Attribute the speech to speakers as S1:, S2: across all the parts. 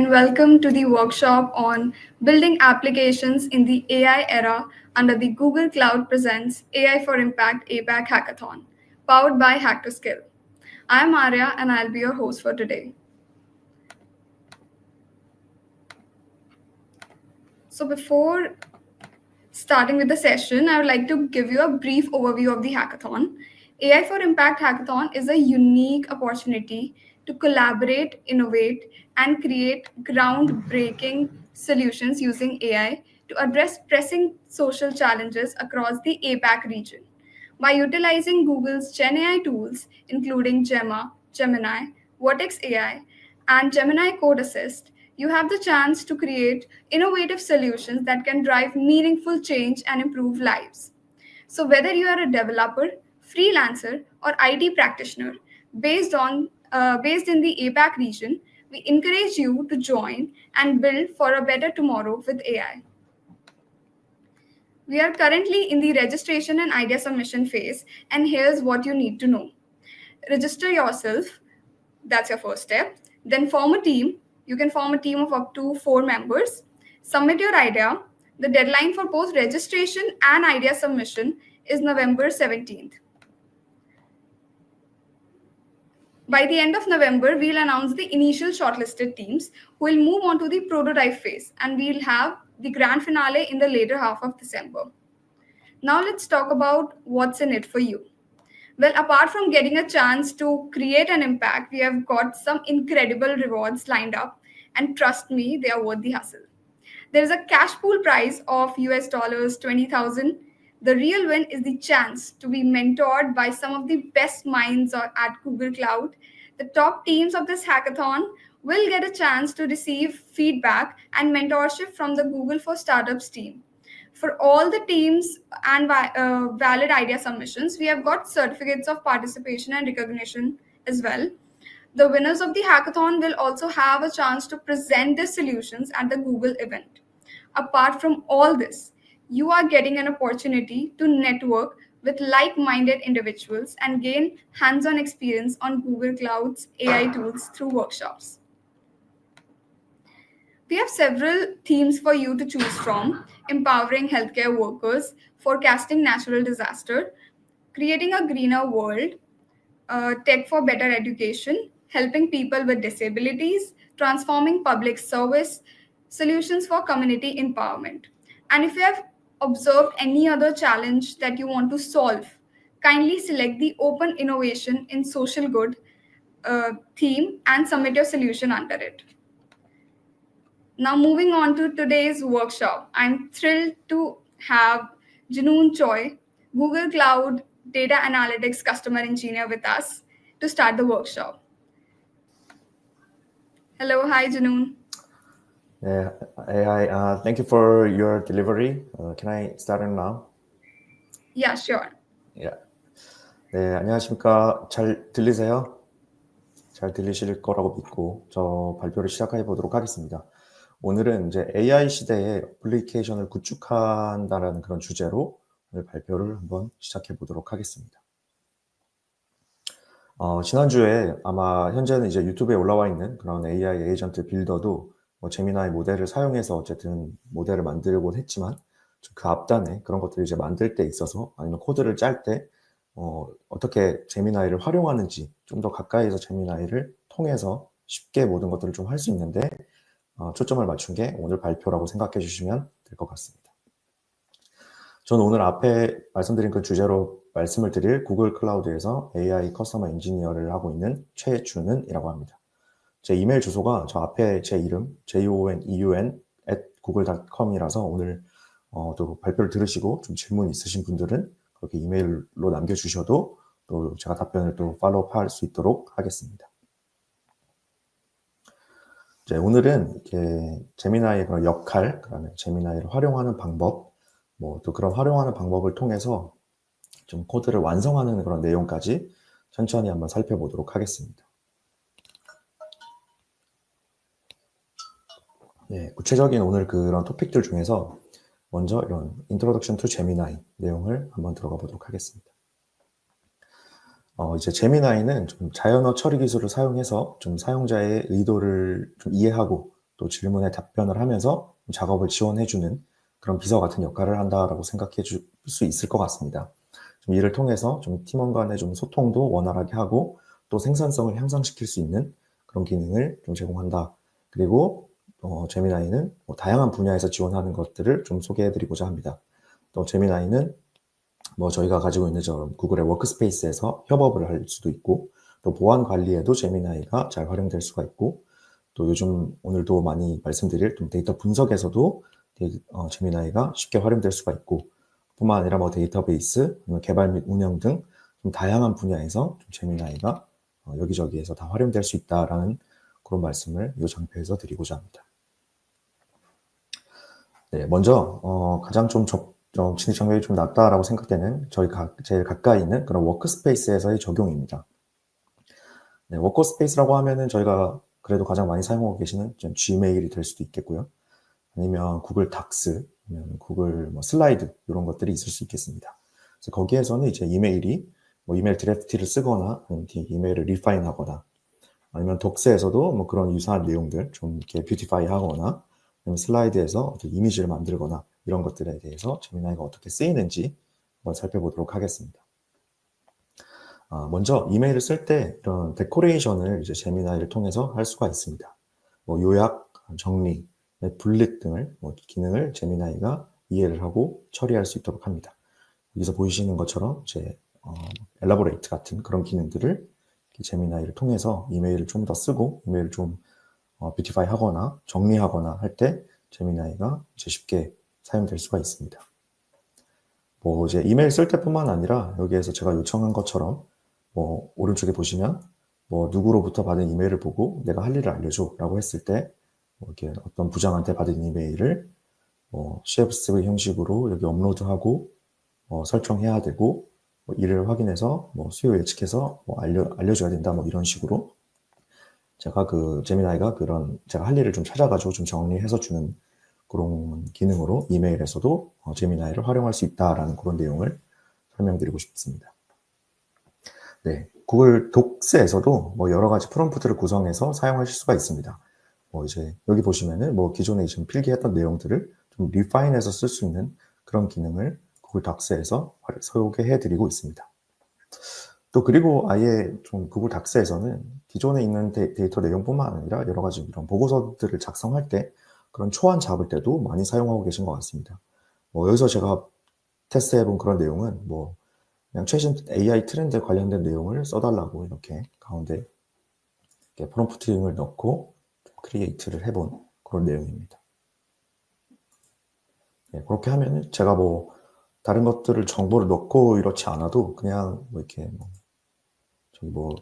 S1: and welcome to the workshop on building applications in the AI era under the Google Cloud Presents AI for Impact APAC Hackathon, powered by Hack to Skill. I'm Arya and I'll be your host for today. So before starting with the session, I would like to give you a brief overview of the hackathon. AI for Impact Hackathon is a unique opportunity to collaborate, innovate, and create groundbreaking solutions using AI to address pressing social challenges across the APAC region. By utilizing Google's Gen AI tools, including Gemma, Gemini, Vertex AI, and Gemini Code Assist, you have the chance to create innovative solutions that can drive meaningful change and improve lives. So, whether you are a developer, freelancer, or IT practitioner based in the APAC region, we encourage you to join and build for a better tomorrow with AI. We are currently in the registration and idea submission phase, and here's what you need to know. Register yourself, that's your first step. Then form a team. You can form a team of up to 4 members. Submit your idea. The deadline for both registration and idea submission is November 17th. By the end of November, we'll announce the initial shortlisted teams who will move on to the prototype phase, and we'll have the grand finale in the later half of December. Now let's talk about what's in it for you. Well, apart from getting a chance to create an impact, we have got some incredible rewards lined up, and trust me, they are worth the hustle. There is a cash pool prize of US dollars 20,000. The real win is the chance to be mentored by some of the best minds at Google Cloud. The top teams of this hackathon will get a chance to receive feedback and mentorship from the Google for Startups team. For all the teams and valid idea submissions, we have got certificates of participation and recognition as well. The winners of the hackathon will also have a chance to present their solutions at the Google event. Apart from all this, you are getting an opportunity to network with like-minded individuals and gain hands-on experience on Google Cloud's AI tools through workshops. We have several themes for you to choose from: empowering healthcare workers, forecasting natural disaster, creating a greener world, tech for better education, helping people with disabilities, transforming public service, solutions for community empowerment. And if you have observed any other challenge that you want to solve, kindly select the Open Innovation in Social Good theme and submit your solution under it. Now, moving on to today's workshop, I'm thrilled to have Janoon Choi, Google Cloud Data Analytics Customer Engineer, with us to start the workshop. Hello, hi Janoon.
S2: Yeah, thank you for your delivery. Can I start it now?
S1: Yeah, sure.
S2: Yeah. 네, 안녕하십니까. 잘 들리세요? 잘 들리실 거라고 믿고 저 발표를 시작해 보도록 하겠습니다. 오늘은 이제 AI 시대의 어플리케이션을 구축한다라는 그런 주제로 오늘 발표를 한번 시작해 보도록 하겠습니다. 지난주에 아마 현재는 이제 유튜브에 올라와 있는 그런 AI 에이전트 빌더도 제미나이 모델을 사용해서 어쨌든 모델을 만들곤 했지만 그 앞단에 그런 것들을 이제 만들 때 있어서 아니면 코드를 짤 때 어떻게 제미나이를 활용하는지 좀 더 가까이서 제미나이를 통해서 쉽게 모든 것들을 좀 할 수 있는데 초점을 맞춘 게 오늘 발표라고 생각해 주시면 될 것 같습니다. 저는 오늘 앞에 말씀드린 그 주제로 말씀을 드릴 구글 클라우드에서 AI 커스터머 엔지니어를 하고 있는 최준은이라고 합니다. 제 이메일 주소가 저 앞에 제 이름 joneun@google.com이라서 오늘 또 발표를 들으시고 좀 질문 있으신 분들은 그렇게 이메일로 남겨주셔도 또 제가 답변을 또 팔로우할 수 있도록 하겠습니다. 이제 오늘은 이렇게 제미나이의 그런 역할, 그다음에 제미나이를 활용하는 방법, 또 그런 활용하는 방법을 통해서 좀 코드를 완성하는 그런 내용까지 천천히 한번 살펴보도록 하겠습니다. 네, 구체적인 오늘 그런 토픽들 중에서 먼저 이런 Introduction to Gemini 내용을 한번 들어가 보도록 하겠습니다. 이제 제미나이는 좀 자연어 처리 기술을 사용해서 좀 사용자의 의도를 좀 이해하고 또 질문에 답변을 하면서 작업을 지원해주는 그런 비서 같은 역할을 한다라고 생각해 줄 수 있을 것 같습니다. 좀 이를 통해서 좀 팀원 간의 좀 소통도 원활하게 하고 또 생산성을 향상시킬 수 있는 그런 기능을 좀 제공한다. 그리고 제미나이는 다양한 분야에서 지원하는 것들을 좀 소개해드리고자 합니다. 또 제미나이는 저희가 가지고 있는 구글의 워크스페이스에서 협업을 할 수도 있고, 또 보안 관리에도 제미나이가 잘 활용될 수가 있고, 또 요즘 오늘도 많이 말씀드릴 좀 데이터 분석에서도 제미나이가 쉽게 활용될 수가 있고, 뿐만 아니라 데이터베이스, 개발 및 운영 등 좀 다양한 분야에서 좀 제미나이가 여기저기에서 다 활용될 수 있다라는 그런 말씀을 이 장표에서 드리고자 합니다. 네, 먼저 가장 좀 진입 장벽이 좀 낮다라고 생각되는 제일 가까이 있는 그런 워크스페이스에서의 적용입니다. 네, 워크스페이스라고 하면은 저희가 그래도 가장 많이 사용하고 계시는 좀 지메일이 될 수도 있겠고요. 아니면 구글 닥스, 아니면 구글 슬라이드 이런 것들이 있을 수 있겠습니다. 그래서 거기에서는 이제 이메일 드래프트를 쓰거나 이메일을 리파인하거나 아니면 독스에서도 그런 유사한 내용들 좀 이렇게 뷰티파이 하거나 아니면 슬라이드에서 어떤 이미지를 만들거나 이런 것들에 대해서 제미나이가 어떻게 쓰이는지 한번 살펴보도록 하겠습니다. 먼저 이메일을 쓸 때 이런 데코레이션을 이제 제미나이를 통해서 할 수가 있습니다. 요약, 정리, 분릿 등을 기능을 제미나이가 이해를 하고 처리할 수 있도록 합니다. 여기서 보이시는 것처럼 이제 엘라보레이트 같은 그런 기능들을 제미나이를 통해서 이메일을 좀 더 쓰고 이메일을 좀 뷰티파이 하거나 정리하거나 할 때 제미나이가 이제 쉽게 사용될 수가 있습니다. 이제 이메일 쓸 때뿐만 아니라 여기에서 제가 요청한 것처럼 오른쪽에 보시면 누구로부터 받은 이메일을 보고 내가 할 일을 알려줘 라고 했을 때 이렇게 어떤 부장한테 받은 이메일을 CFS 형식으로 여기 업로드하고 설정해야 되고 이를 확인해서 수요 예측해서 알려줘야 된다 이런 식으로 제가 제미나이가 제가 할 일을 좀 찾아가지고 좀 정리해서 주는 그런 기능으로 이메일에서도 제미나이를 활용할 수 있다라는 그런 내용을 설명드리고 싶습니다. 네, 구글 독스에서도 여러 가지 프롬프트를 구성해서 사용하실 수가 있습니다. 이제 여기 보시면은 기존에 지금 필기했던 내용들을 좀 리파인해서 쓸 수 있는 그런 기능을 구글 닥스에서 소개해드리고 있습니다. 또 그리고 아예 좀 구글 닥스에서는 기존에 있는 데이터 내용뿐만 아니라 여러 가지 이런 보고서들을 작성할 때 그런 초안 잡을 때도 많이 사용하고 계신 것 같습니다. 여기서 제가 테스트해본 그런 내용은 그냥 최신 AI 트렌드에 관련된 내용을 써달라고 이렇게 가운데 이렇게 프롬프팅을 넣고 크리에이트를 해본 그런 내용입니다. 네, 그렇게 하면 제가 다른 것들을 정보를 넣고 이렇지 않아도 그냥 이렇게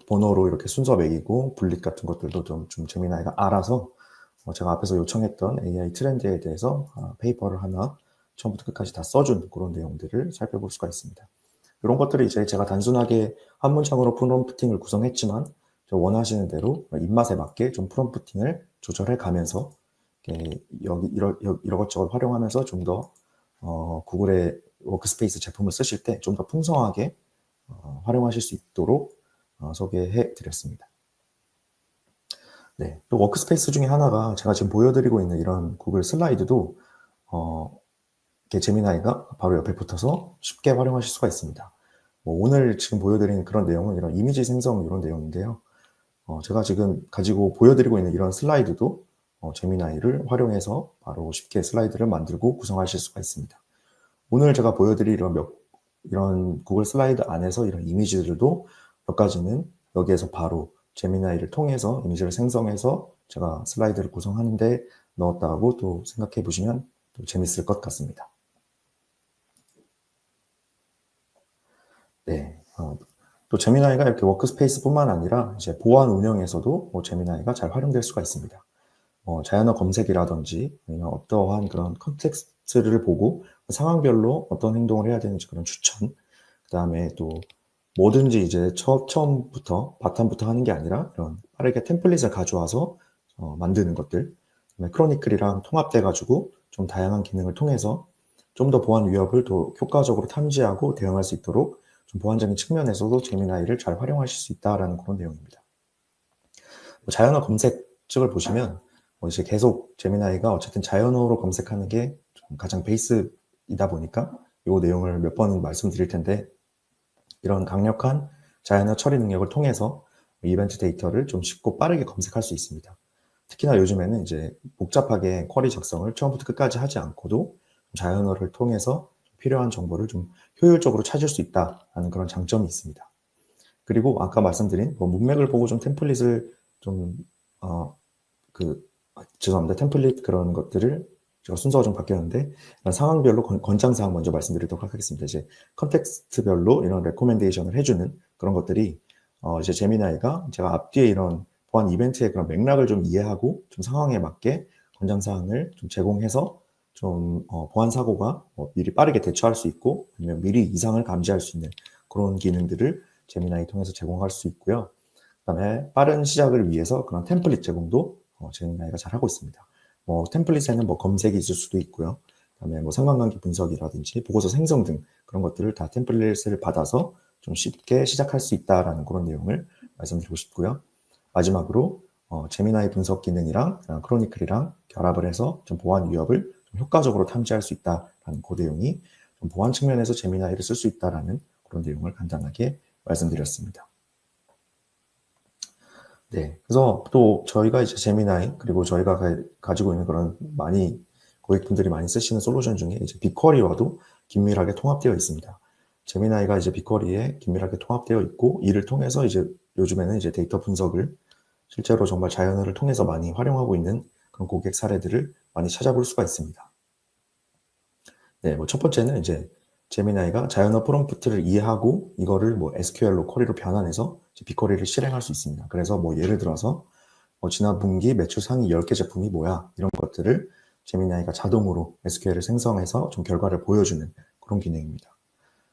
S2: 번호로 이렇게 순서 매기고 분릿 같은 것들도 좀 제미나이가 알아서 제가 앞에서 요청했던 AI 트렌드에 대해서 페이퍼를 하나 처음부터 끝까지 다 써준 그런 내용들을 살펴볼 수가 있습니다. 이런 것들이 이제 제가 단순하게 한 문장으로 프롬프팅을 구성했지만 원하시는 대로 입맛에 맞게 좀 프롬프팅을 조절해 가면서 이것저것 활용하면서 좀 더 구글의 워크스페이스 제품을 쓰실 때 좀 더 풍성하게 활용하실 수 있도록 소개해 드렸습니다. 네, 또 워크스페이스 중에 하나가 제가 지금 보여드리고 있는 이런 구글 슬라이드도 제미나이가 바로 옆에 붙어서 쉽게 활용하실 수가 있습니다. 오늘 지금 보여드리는 그런 내용은 이런 이미지 생성 이런 내용인데요. 제가 지금 가지고 보여드리고 있는 이런 슬라이드도 제미나이를 활용해서 바로 쉽게 슬라이드를 만들고 구성하실 수가 있습니다. 오늘 제가 보여드릴 이런 구글 슬라이드 안에서 이런 이미지들도 몇 가지는 여기에서 바로 제미나이를 통해서 이미지를 생성해서 제가 슬라이드를 구성하는데 넣었다고 또 생각해 보시면 또 재밌을 것 같습니다. 네, 또 제미나이가 이렇게 워크스페이스뿐만 아니라 이제 보안 운영에서도 제미나이가 잘 활용될 수가 있습니다. 자연어 검색이라든지 아니면 어떠한 그런 컨텍스트를 보고 상황별로 어떤 행동을 해야 되는지 그런 추천, 그 다음에 또 뭐든지 이제 처음부터 바탕부터 하는 게 아니라 이런 빠르게 템플릿을 가져와서 만드는 것들, 크로니클이랑 통합돼 가지고 좀 다양한 기능을 통해서 좀 더 보안 위협을 더 효과적으로 탐지하고 대응할 수 있도록 좀 보안적인 측면에서도 제미나이를 잘 활용하실 수 있다라는 그런 내용입니다. 자연어 검색쪽을 보시면 이제 계속 제미나이가 어쨌든 자연어로 검색하는 게 좀 가장 베이스이다 보니까 이 내용을 몇 번 말씀드릴 텐데, 이런 강력한 자연어 처리 능력을 통해서 이벤트 데이터를 좀 쉽고 빠르게 검색할 수 있습니다. 특히나 요즘에는 이제 복잡하게 쿼리 작성을 처음부터 끝까지 하지 않고도 자연어를 통해서 필요한 정보를 좀 효율적으로 찾을 수 있다는 그런 장점이 있습니다. 그리고 아까 말씀드린 문맥을 보고 좀 템플릿을 좀, 죄송합니다. 템플릿 그런 것들을 제가 순서가 좀 바뀌었는데, 상황별로 권장사항 먼저 말씀드리도록 하겠습니다. 이제 컨텍스트별로 이런 레코멘데이션을 해주는 그런 것들이, 이제 제미나이가 제가 앞뒤에 이런 보안 이벤트의 그런 맥락을 좀 이해하고 좀 상황에 맞게 권장사항을 좀 제공해서 좀 보안 사고가 미리 빠르게 대처할 수 있고, 아니면 미리 이상을 감지할 수 있는 그런 기능들을 제미나이 통해서 제공할 수 있고요. 그다음에 빠른 시작을 위해서 그런 템플릿 제공도 제미나이가 잘 하고 있습니다. 템플릿에는 검색이 있을 수도 있고요. 그다음에 상관관계 분석이라든지 보고서 생성 등 그런 것들을 다 템플릿을 받아서 좀 쉽게 시작할 수 있다라는 그런 내용을 말씀드리고 싶고요. 마지막으로 제미나이 분석 기능이랑 크로니클이랑 결합을 해서 좀 보안 위협을 좀 효과적으로 탐지할 수 있다라는 그 내용이 좀 보안 측면에서 제미나이를 쓸 수 있다라는 그런 내용을 간단하게 말씀드렸습니다. 네. 그래서 또 저희가 이제 제미나이, 그리고 저희가 가지고 있는 그런 고객분들이 많이 쓰시는 솔루션 중에 이제 빅쿼리와도 긴밀하게 통합되어 있습니다. 제미나이가 이제 빅쿼리에 긴밀하게 통합되어 있고, 이를 통해서 이제 요즘에는 이제 데이터 분석을 실제로 정말 자연어를 통해서 많이 활용하고 있는 그런 고객 사례들을 많이 찾아볼 수가 있습니다. 네, 첫 번째는 이제 제미나이가 자연어 프롬프트를 이해하고 이거를 SQL로 쿼리로 변환해서 빅쿼리를 실행할 수 있습니다. 그래서 예를 들어서 지난 분기 매출 상위 10개 제품이 뭐야? 이런 것들을 제미나이가 자동으로 SQL을 생성해서 좀 결과를 보여주는 그런 기능입니다.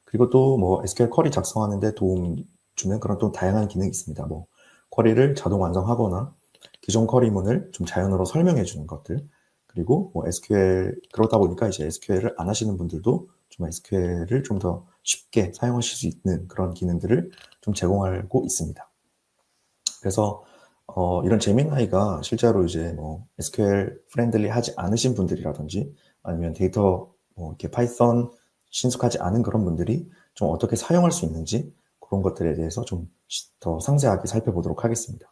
S2: 그리고 또 SQL 쿼리 작성하는데 도움 주는 그런 또 다양한 기능이 있습니다. 쿼리를 자동 완성하거나 기존 쿼리문을 좀 자연어로 설명해 주는 것들, 그리고 SQL, 그러다 보니까 이제 SQL을 안 하시는 분들도 좀 SQL을 좀 더 쉽게 사용하실 수 있는 그런 기능들을 좀 제공하고 있습니다. 그래서 이런 제미나이가 실제로 이제 SQL 프렌들리 하지 않으신 분들이라든지, 아니면 데이터 이렇게 파이썬 신숙하지 않은 그런 분들이 좀 어떻게 사용할 수 있는지 그런 것들에 대해서 좀 더 상세하게 살펴보도록 하겠습니다.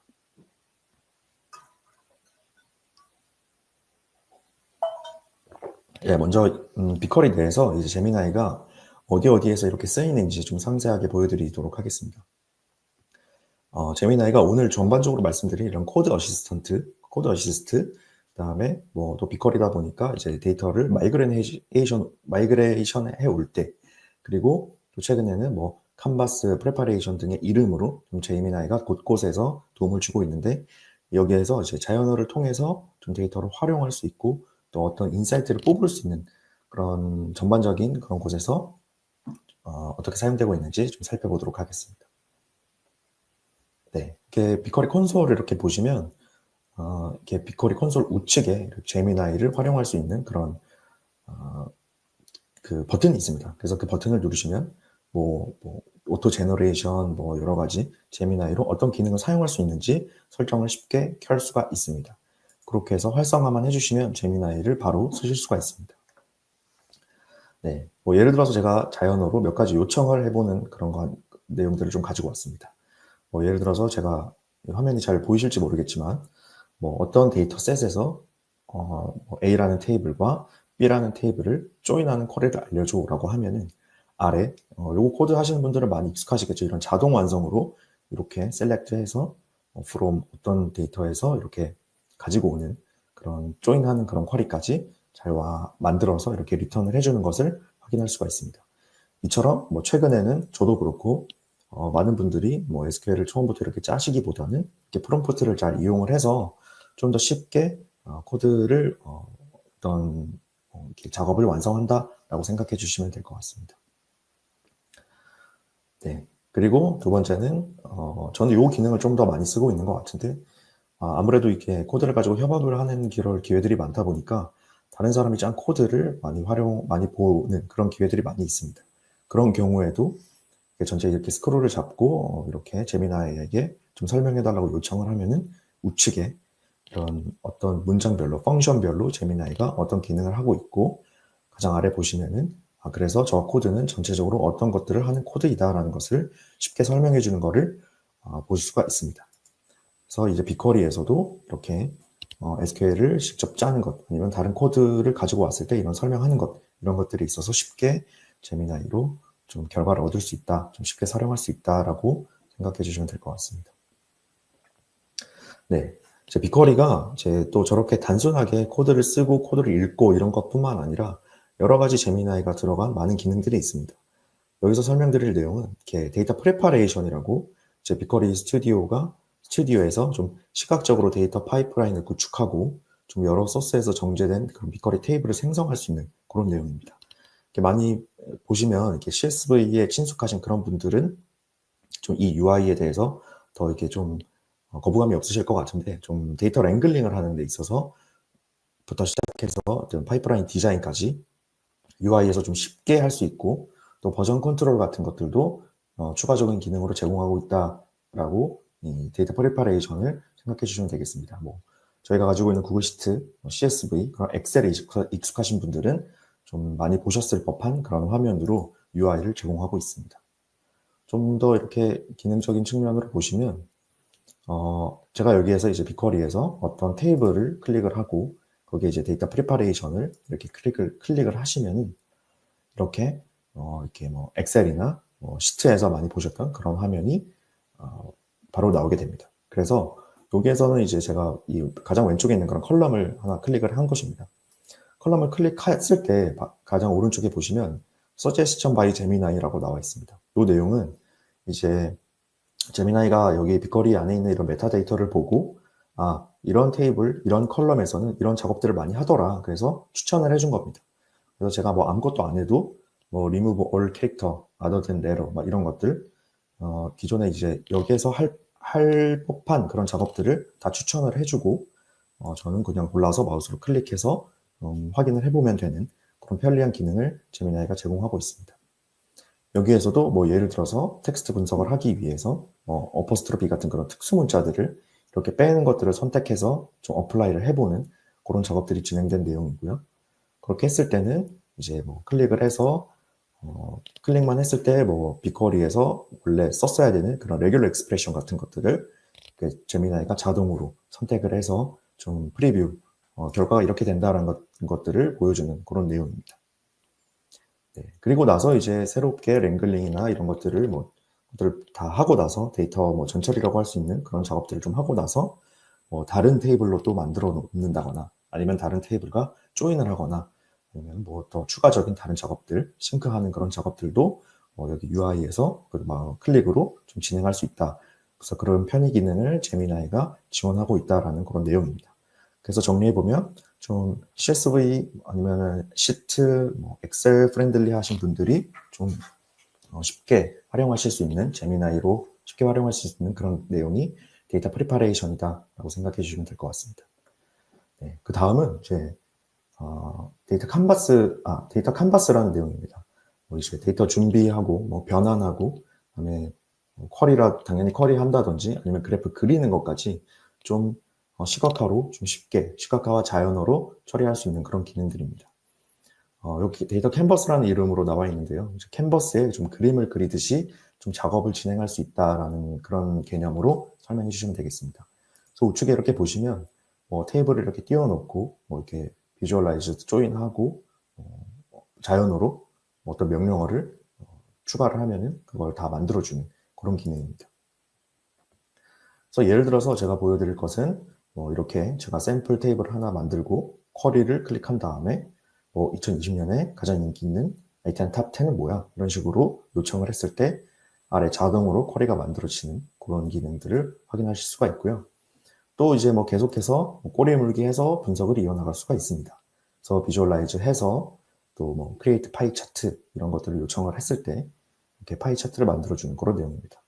S2: 예, 먼저 빅쿼리 내에서 이제 제미나이가 어디에서 이렇게 쓰이는지 좀 상세하게 보여드리도록 하겠습니다. 제미나이가 오늘 전반적으로 말씀드린 이런 코드 어시스트, 그다음에 또 빅쿼리다 보니까 이제 데이터를 마이그레이션 해올 때, 그리고 또 최근에는 칸바스 프레파레이션 등의 이름으로 좀 제미나이가 곳곳에서 도움을 주고 있는데, 여기에서 이제 자연어를 통해서 좀 데이터를 활용할 수 있고 또 어떤 인사이트를 뽑을 수 있는 그런 전반적인 그런 곳에서 어떻게 사용되고 있는지 좀 살펴보도록 하겠습니다. 네, 이렇게 빅쿼리 콘솔을 이렇게 보시면 이렇게 빅쿼리 콘솔 우측에 제미나이를 활용할 수 있는 그런 그 버튼이 있습니다. 그래서 그 버튼을 누르시면 오토 제너레이션 여러 가지 제미나이로 어떤 기능을 사용할 수 있는지 설정을 쉽게 켤 수가 있습니다. 그렇게 해서 활성화만 해주시면 제미나이를 바로 쓰실 수가 있습니다. 네, 예를 들어서 제가 자연어로 몇 가지 요청을 해보는 그런 내용들을 좀 가지고 왔습니다. 예를 들어서 제가 화면이 잘 보이실지 모르겠지만 어떤 데이터셋에서 A라는 테이블과 B라는 테이블을 조인하는 쿼리를 알려줘라고 하면은 아래 요거 코드 하시는 분들은 많이 익숙하시겠죠. 이런 자동 완성으로 이렇게 셀렉트해서 from 어떤 데이터에서 이렇게 가지고 오는 그런 조인하는 그런 쿼리까지 잘 만들어서 이렇게 리턴을 해주는 것을 확인할 수가 있습니다. 이처럼 최근에는 저도 그렇고 많은 분들이 SQL을 처음부터 이렇게 짜시기보다는 이렇게 프롬프트를 잘 이용을 해서 좀 더 쉽게 코드를 어떤 이렇게 작업을 완성한다라고 생각해 주시면 될 것 같습니다. 네. 그리고 두 번째는 저는 이 기능을 좀 더 많이 쓰고 있는 것 같은데, 아무래도 이렇게 코드를 가지고 협업을 하는 기회들이 많다 보니까 다른 사람이 짠 코드를 많이 보는 그런 기회들이 많이 있습니다. 그런 경우에도 전체 이렇게 스크롤을 잡고 이렇게 제미나이에게 좀 설명해 달라고 요청을 하면은 우측에 이런 어떤 문장별로, 펑션별로 제미나이가 어떤 기능을 하고 있고, 가장 아래 보시면은, 그래서 저 코드는 전체적으로 어떤 것들을 하는 코드이다라는 것을 쉽게 설명해 주는 거를 보실 수가 있습니다. 그래서 이제 빅쿼리에서도 이렇게 SQL을 직접 짜는 것, 아니면 다른 코드를 가지고 왔을 때 이런 설명하는 것, 이런 것들이 있어서 쉽게 제미나이로 좀 결과를 얻을 수 있다, 좀 쉽게 활용할 수 있다라고 생각해 주시면 될 것 같습니다. 네. 이제 빅쿼리가 이제 또 저렇게 단순하게 코드를 쓰고 코드를 읽고 이런 것뿐만 아니라 여러 가지 제미나이가 들어간 많은 기능들이 있습니다. 여기서 설명드릴 내용은 이렇게 데이터 프레퍼레이션이라고 이제 빅쿼리 스튜디오에서 좀 시각적으로 데이터 파이프라인을 구축하고 좀 여러 소스에서 정제된 그런 빅쿼리 테이블을 생성할 수 있는 그런 내용입니다. 이렇게 많이 보시면 이렇게 CSV에 친숙하신 그런 분들은 좀 이 UI에 대해서 더 이렇게 좀 거부감이 없으실 것 같은데, 좀 데이터 랭글링을 하는 데 있어서 부터 시작해서 어떤 파이프라인 디자인까지 UI에서 좀 쉽게 할 수 있고, 또 버전 컨트롤 같은 것들도 추가적인 기능으로 제공하고 있다라고 이 데이터 프리퍼레이션을 생각해 주시면 되겠습니다. 뭐 저희가 가지고 있는 구글 시트, CSV, 그런 엑셀에 익숙하신 분들은 좀 많이 보셨을 법한 그런 화면으로 UI를 제공하고 있습니다. 좀 더 이렇게 기능적인 측면으로 보시면 제가 여기에서 이제 빅쿼리에서 어떤 테이블을 클릭을 하고 거기에 이제 데이터 프리퍼레이션을 이렇게 클릭을 하시면은 이렇게 뭐 엑셀이나 뭐 시트에서 많이 보셨던 그런 화면이 바로 나오게 됩니다. 그래서 여기에서는 이제 제가 이 가장 왼쪽에 있는 그런 컬럼을 하나 클릭을 한 것입니다. 컬럼을 클릭했을 때 가장 오른쪽에 보시면 Suggestion by Gemini라고 나와 있습니다. 이 내용은 이제 제미나이가 여기 빅쿼리 안에 있는 이런 메타데이터를 보고 이런 테이블, 이런 컬럼에서는 이런 작업들을 많이 하더라. 그래서 추천을 해준 겁니다. 그래서 제가 뭐 아무것도 안 해도 뭐 remove all character other than letter 막 이런 것들 기존에 이제 여기에서 할 법한 그런 작업들을 다 추천을 해주고 저는 그냥 골라서 마우스로 클릭해서 확인을 해보면 되는 그런 편리한 기능을 제미나이가 제공하고 있습니다. 여기에서도 뭐 예를 들어서 텍스트 분석을 하기 위해서 어퍼스트로피 같은 그런 특수 문자들을 이렇게 빼는 것들을 선택해서 좀 어플라이를 해보는 그런 작업들이 진행된 내용이고요. 그렇게 했을 때는 이제 뭐 클릭을 해서 클릭만 했을 때 뭐 빅쿼리에서 원래 썼어야 되는 그런 레귤러 익스프레션 같은 것들을 제미나이가 자동으로 선택을 해서 좀 프리뷰 결과가 이렇게 된다라는 것들을 보여주는 그런 내용입니다. 네. 그리고 나서 이제 새롭게 랭글링이나 이런 것들을 다 하고 나서 데이터 뭐 전처리라고 할 수 있는 그런 작업들을 좀 하고 나서 다른 테이블로 또 만들어 놓는다거나 아니면 다른 테이블과 조인을 하거나 아니면 뭐 더 추가적인 다른 작업들, 싱크하는 그런 작업들도 여기 UI에서 클릭으로 좀 진행할 수 있다. 그래서 그런 편의 기능을 제미나이가 지원하고 있다라는 그런 내용입니다. 그래서 정리해보면 좀 CSV 아니면 시트, 엑셀 프렌들리 하신 분들이 좀 쉽게 활용하실 수 있는 제미나이로 쉽게 활용할 수 있는 그런 내용이 데이터 프리퍼레이션이다 라고 생각해 주시면 될 것 같습니다. 네, 그 다음은 이제 데이터 칸바스라는 내용입니다. 이제 데이터 준비하고 변환하고 그다음에 당연히 쿼리 한다든지 아니면 그래프 그리는 것까지 좀 시각화로 좀 쉽게 시각화와 자연어로 처리할 수 있는 그런 기능들입니다. 여기 데이터 캔버스라는 이름으로 나와 있는데요. 캔버스에 좀 그림을 그리듯이 좀 작업을 진행할 수 있다라는 그런 개념으로 설명해 주시면 되겠습니다. 그래서 우측에 이렇게 보시면 테이블을 이렇게 띄워놓고 이렇게 비주얼라이즈 조인하고 자연어로 어떤 명령어를 추가를 하면은 그걸 다 만들어주는 그런 기능입니다. 그래서 예를 들어서 제가 보여드릴 것은 이렇게 제가 샘플 테이블 하나 만들고 쿼리를 클릭한 다음에 2020년에 가장 인기 있는 아이템 탑 10은 뭐야? 이런 식으로 요청을 했을 때 아래 자동으로 쿼리가 만들어지는 그런 기능들을 확인하실 수가 있고요. 또 이제 계속해서 꼬리 물기 해서 분석을 이어나갈 수가 있습니다. 그래서 비주얼라이즈 해서 또 크리에이트 파이 차트 이런 것들을 요청을 했을 때 이렇게 파이 차트를 만들어주는 그런 내용입니다.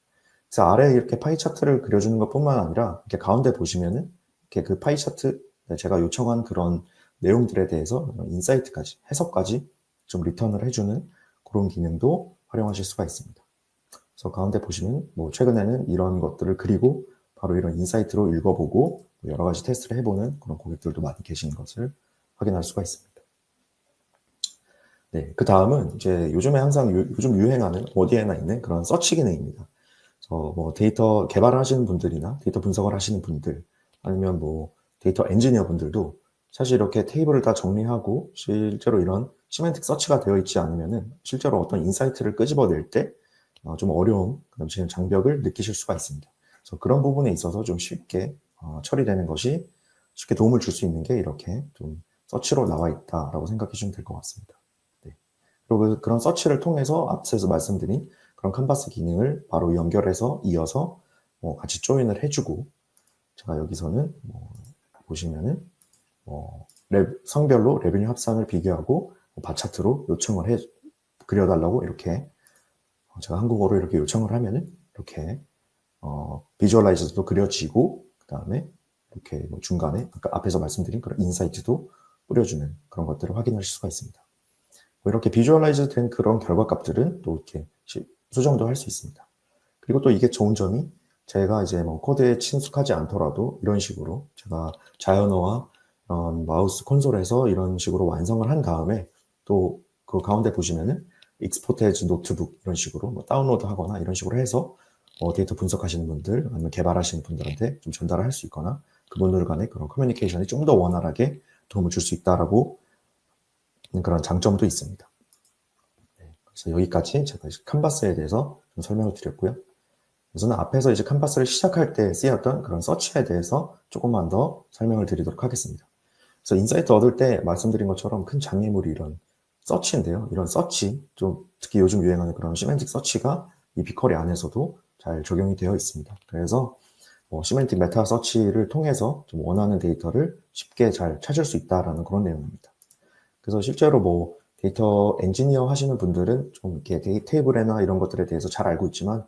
S2: 그래서 아래에 이렇게 파이 차트를 그려주는 것뿐만 아니라 이렇게 가운데 보시면은 이렇게 그 파이 차트 제가 요청한 그런 내용들에 대해서 인사이트까지 해석까지 좀 리턴을 해주는 그런 기능도 활용하실 수가 있습니다. 그래서 가운데 보시면 최근에는 이런 것들을 그리고 바로 이런 인사이트로 읽어보고 여러 가지 테스트를 해보는 그런 고객들도 많이 계신 것을 확인할 수가 있습니다. 네, 그 다음은 이제 요즘에 항상 요즘 유행하는 어디에나 있는 그런 서치 기능입니다. 뭐 데이터 개발을 하시는 분들이나 데이터 분석을 하시는 분들 아니면 뭐 데이터 엔지니어 분들도 사실 이렇게 테이블을 다 정리하고 실제로 이런 시멘틱 서치가 되어 있지 않으면은 실제로 어떤 인사이트를 끄집어낼 때 좀 어려움, 그다음 지금 장벽을 느끼실 수가 있습니다. 그래서 그런 부분에 있어서 좀 쉽게 처리되는 것이 쉽게 도움을 줄 수 있는 게 이렇게 좀 서치로 나와 있다라고 생각해 주시면 될 것 같습니다. 네. 그리고 그런 서치를 통해서 앞서서 말씀드린 그런 캔버스 기능을 바로 연결해서 이어서 같이 조인을 해주고 제가 여기서는 보시면은 성별로 레베뉴 합산을 비교하고 바 차트로 요청을 그려달라고 이렇게 제가 한국어로 이렇게 요청을 하면은 이렇게 비주얼라이즈도 그려지고 그 다음에 이렇게 중간에 아까 앞에서 말씀드린 그런 인사이트도 뿌려주는 그런 것들을 확인하실 수가 있습니다. 이렇게 비주얼라이즈 된 그런 결과값들은 또 이렇게 수정도 할 수 있습니다. 그리고 또 이게 좋은 점이 제가 이제 코드에 친숙하지 않더라도 이런 식으로 제가 자연어와 마우스 콘솔에서 이런 식으로 완성을 한 다음에 또 그 가운데 보시면은 익스포트 에즈 노트북 이런 식으로 다운로드 하거나 이런 식으로 해서 데이터 분석하시는 분들 아니면 개발하시는 분들한테 좀 전달을 할 수 있거나 그분들 간의 그런 커뮤니케이션이 좀 더 원활하게 도움을 줄 수 있다라고 그런 장점도 있습니다. 네, 그래서 여기까지 제가 캔버스에 대해서 좀 설명을 드렸고요. 우선 앞에서 이제 캔버스를 시작할 때 쓰였던 그런 서치에 대해서 조금만 더 설명을 드리도록 하겠습니다. 그래서 인사이트 얻을 때 말씀드린 것처럼 큰 장애물이 이런 서치인데요. 이런 서치, 좀 특히 요즘 유행하는 그런 시멘틱 서치가 이 빅쿼리 안에서도 잘 적용이 되어 있습니다. 그래서 시멘틱 메타 서치를 통해서 좀 원하는 데이터를 쉽게 잘 찾을 수 있다라는 그런 내용입니다. 그래서 실제로 데이터 엔지니어 하시는 분들은 좀 이렇게 테이블이나 이런 것들에 대해서 잘 알고 있지만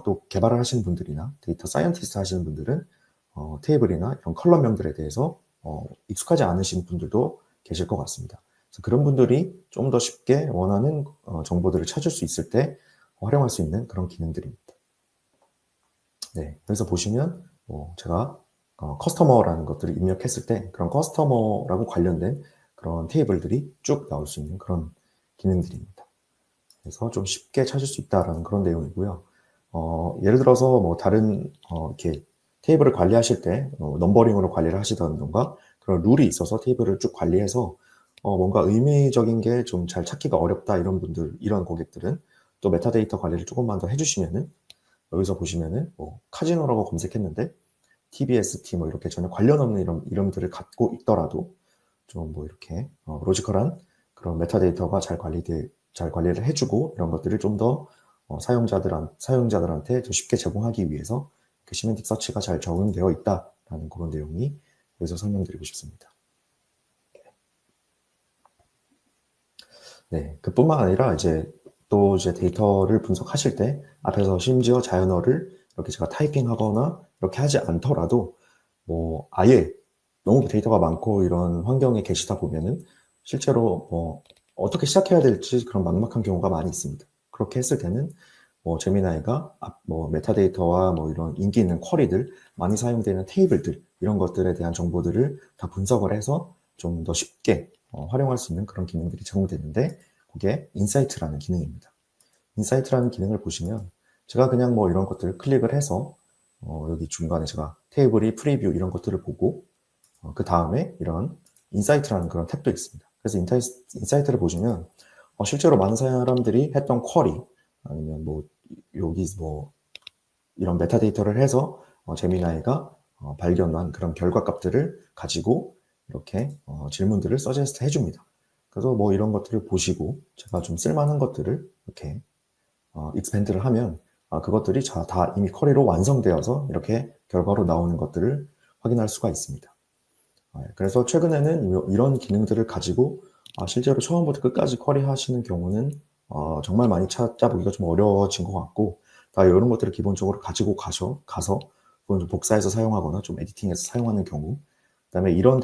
S2: 또 개발을 하시는 분들이나 데이터 사이언티스트 하시는 분들은 테이블이나 이런 컬럼명들에 대해서 익숙하지 않으신 분들도 계실 것 같습니다. 그래서 그런 분들이 좀 더 쉽게 원하는 정보들을 찾을 수 있을 때 활용할 수 있는 그런 기능들입니다. 네, 그래서 보시면 제가 커스터머라는 것들을 입력했을 때 그런 커스터머라고 관련된 그런 테이블들이 쭉 나올 수 있는 그런 기능들입니다. 그래서 좀 쉽게 찾을 수 있다라는 그런 내용이고요. 예를 들어서 다른 이렇게 테이블을 관리하실 때 넘버링으로 관리를 하시던가 그런 룰이 있어서 테이블을 쭉 관리해서 뭔가 의미적인 게 좀 잘 찾기가 어렵다 이런 분들, 이런 고객들은 또 메타데이터 관리를 조금만 더 해주시면은 여기서 보시면은 카지노라고 검색했는데 TBST 이렇게 전혀 관련 없는 이런 이름들을 갖고 있더라도 좀 이렇게 로지컬한 그런 메타데이터가 잘 관리를 해주고 이런 것들을 좀 더 사용자들한테 더 쉽게 제공하기 위해서 그 시멘틱 서치가 잘 적용되어 있다라는 그런 내용이 여기서 설명드리고 싶습니다. 네, 그뿐만 아니라 이제 데이터를 분석하실 때 앞에서 심지어 자연어를 이렇게 제가 타이핑하거나 이렇게 하지 않더라도 아예 너무 데이터가 많고 이런 환경에 계시다 보면은 실제로 어떻게 시작해야 될지 그런 막막한 경우가 많이 있습니다. 그렇게 했을 때는 제미나이가 메타데이터와 이런 인기 있는 쿼리들, 많이 사용되는 테이블들 이런 것들에 대한 정보들을 다 분석을 해서 좀 더 쉽게 활용할 수 있는 그런 기능들이 제공되는데 그게 인사이트라는 기능입니다. 인사이트라는 기능을 보시면 제가 그냥 이런 것들을 클릭을 해서 여기 중간에 제가 테이블이 프리뷰 이런 것들을 보고 그 다음에 이런 인사이트라는 그런 탭도 있습니다. 그래서 인사이트를 보시면 실제로 많은 사람들이 했던 쿼리 아니면 여기 이런 메타데이터를 해서 제미나이가 발견한 그런 결과값들을 가지고 이렇게 질문들을 서제스트 해줍니다. 그래서 이런 것들을 보시고 제가 좀 쓸만한 것들을 이렇게 익스펜드를 하면 그것들이 다 이미 쿼리로 완성되어서 이렇게 결과로 나오는 것들을 확인할 수가 있습니다. 그래서 최근에는 이런 기능들을 가지고 실제로 처음부터 끝까지 쿼리 하시는 경우는 정말 많이 찾아보기가 좀 어려워진 것 같고 다 이런 것들을 기본적으로 가지고 가서 그건 좀 복사해서 사용하거나 좀 에디팅해서 사용하는 경우 그다음에 이런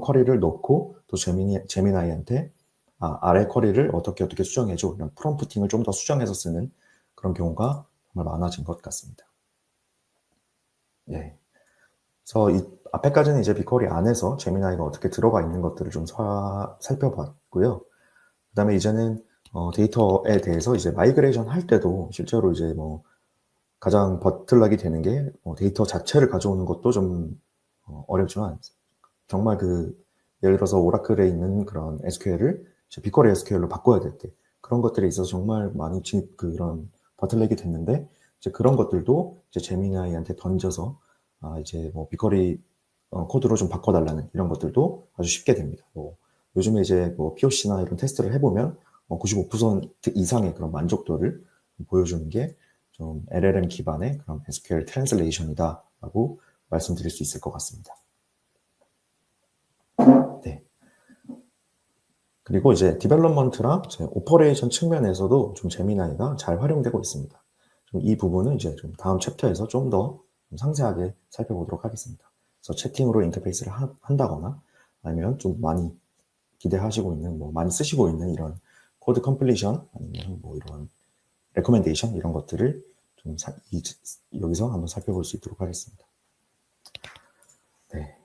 S2: 쿼리를 넣고 또 제미나이한테 아래 쿼리를 어떻게 수정해줘 이런 프롬프팅을 좀 더 수정해서 쓰는 그런 경우가 정말 많아진 것 같습니다. 네. 그래서 앞에까지는 이제 빅쿼리 안에서 제미나이가 어떻게 들어가 있는 것들을 좀 살펴봤고요. 그다음에 이제는 데이터에 대해서 이제 마이그레이션 할 때도 실제로 이제 뭐 가장 버틀락이 되는 게 데이터 자체를 가져오는 것도 좀 어렵지만 정말 예를 들어서 오라클에 있는 그런 SQL을 빅쿼리 SQL로 바꿔야 될 때 그런 것들에 있어서 정말 많이 그런 버틀렉이 됐는데 이제 그런 것들도 이제 제미나이한테 던져서 이제 뭐 빅쿼리 코드로 좀 바꿔달라는 이런 것들도 아주 쉽게 됩니다. 요즘에 이제 뭐 POC나 이런 테스트를 해보면 95% 이상의 그런 만족도를 보여주는 게 좀 LLM 기반의 그런 SQL 트랜슬레이션이다라고 말씀드릴 수 있을 것 같습니다. 네. 그리고 이제 디벨롭먼트랑 오퍼레이션 측면에서도 좀 제미나이가 잘 활용되고 있습니다. 좀 이 부분은 이제 좀 다음 챕터에서 좀 더 상세하게 살펴보도록 하겠습니다. 그래서 채팅으로 인터페이스를 한다거나 아니면 좀 많이 기대하시고 있는, 뭐 많이 쓰시고 있는 이런 코드 컴플리션 아니면 뭐 이런 레코멘데이션 이런 것들을 좀 여기서 한번 살펴볼 수 있도록 하겠습니다. 네.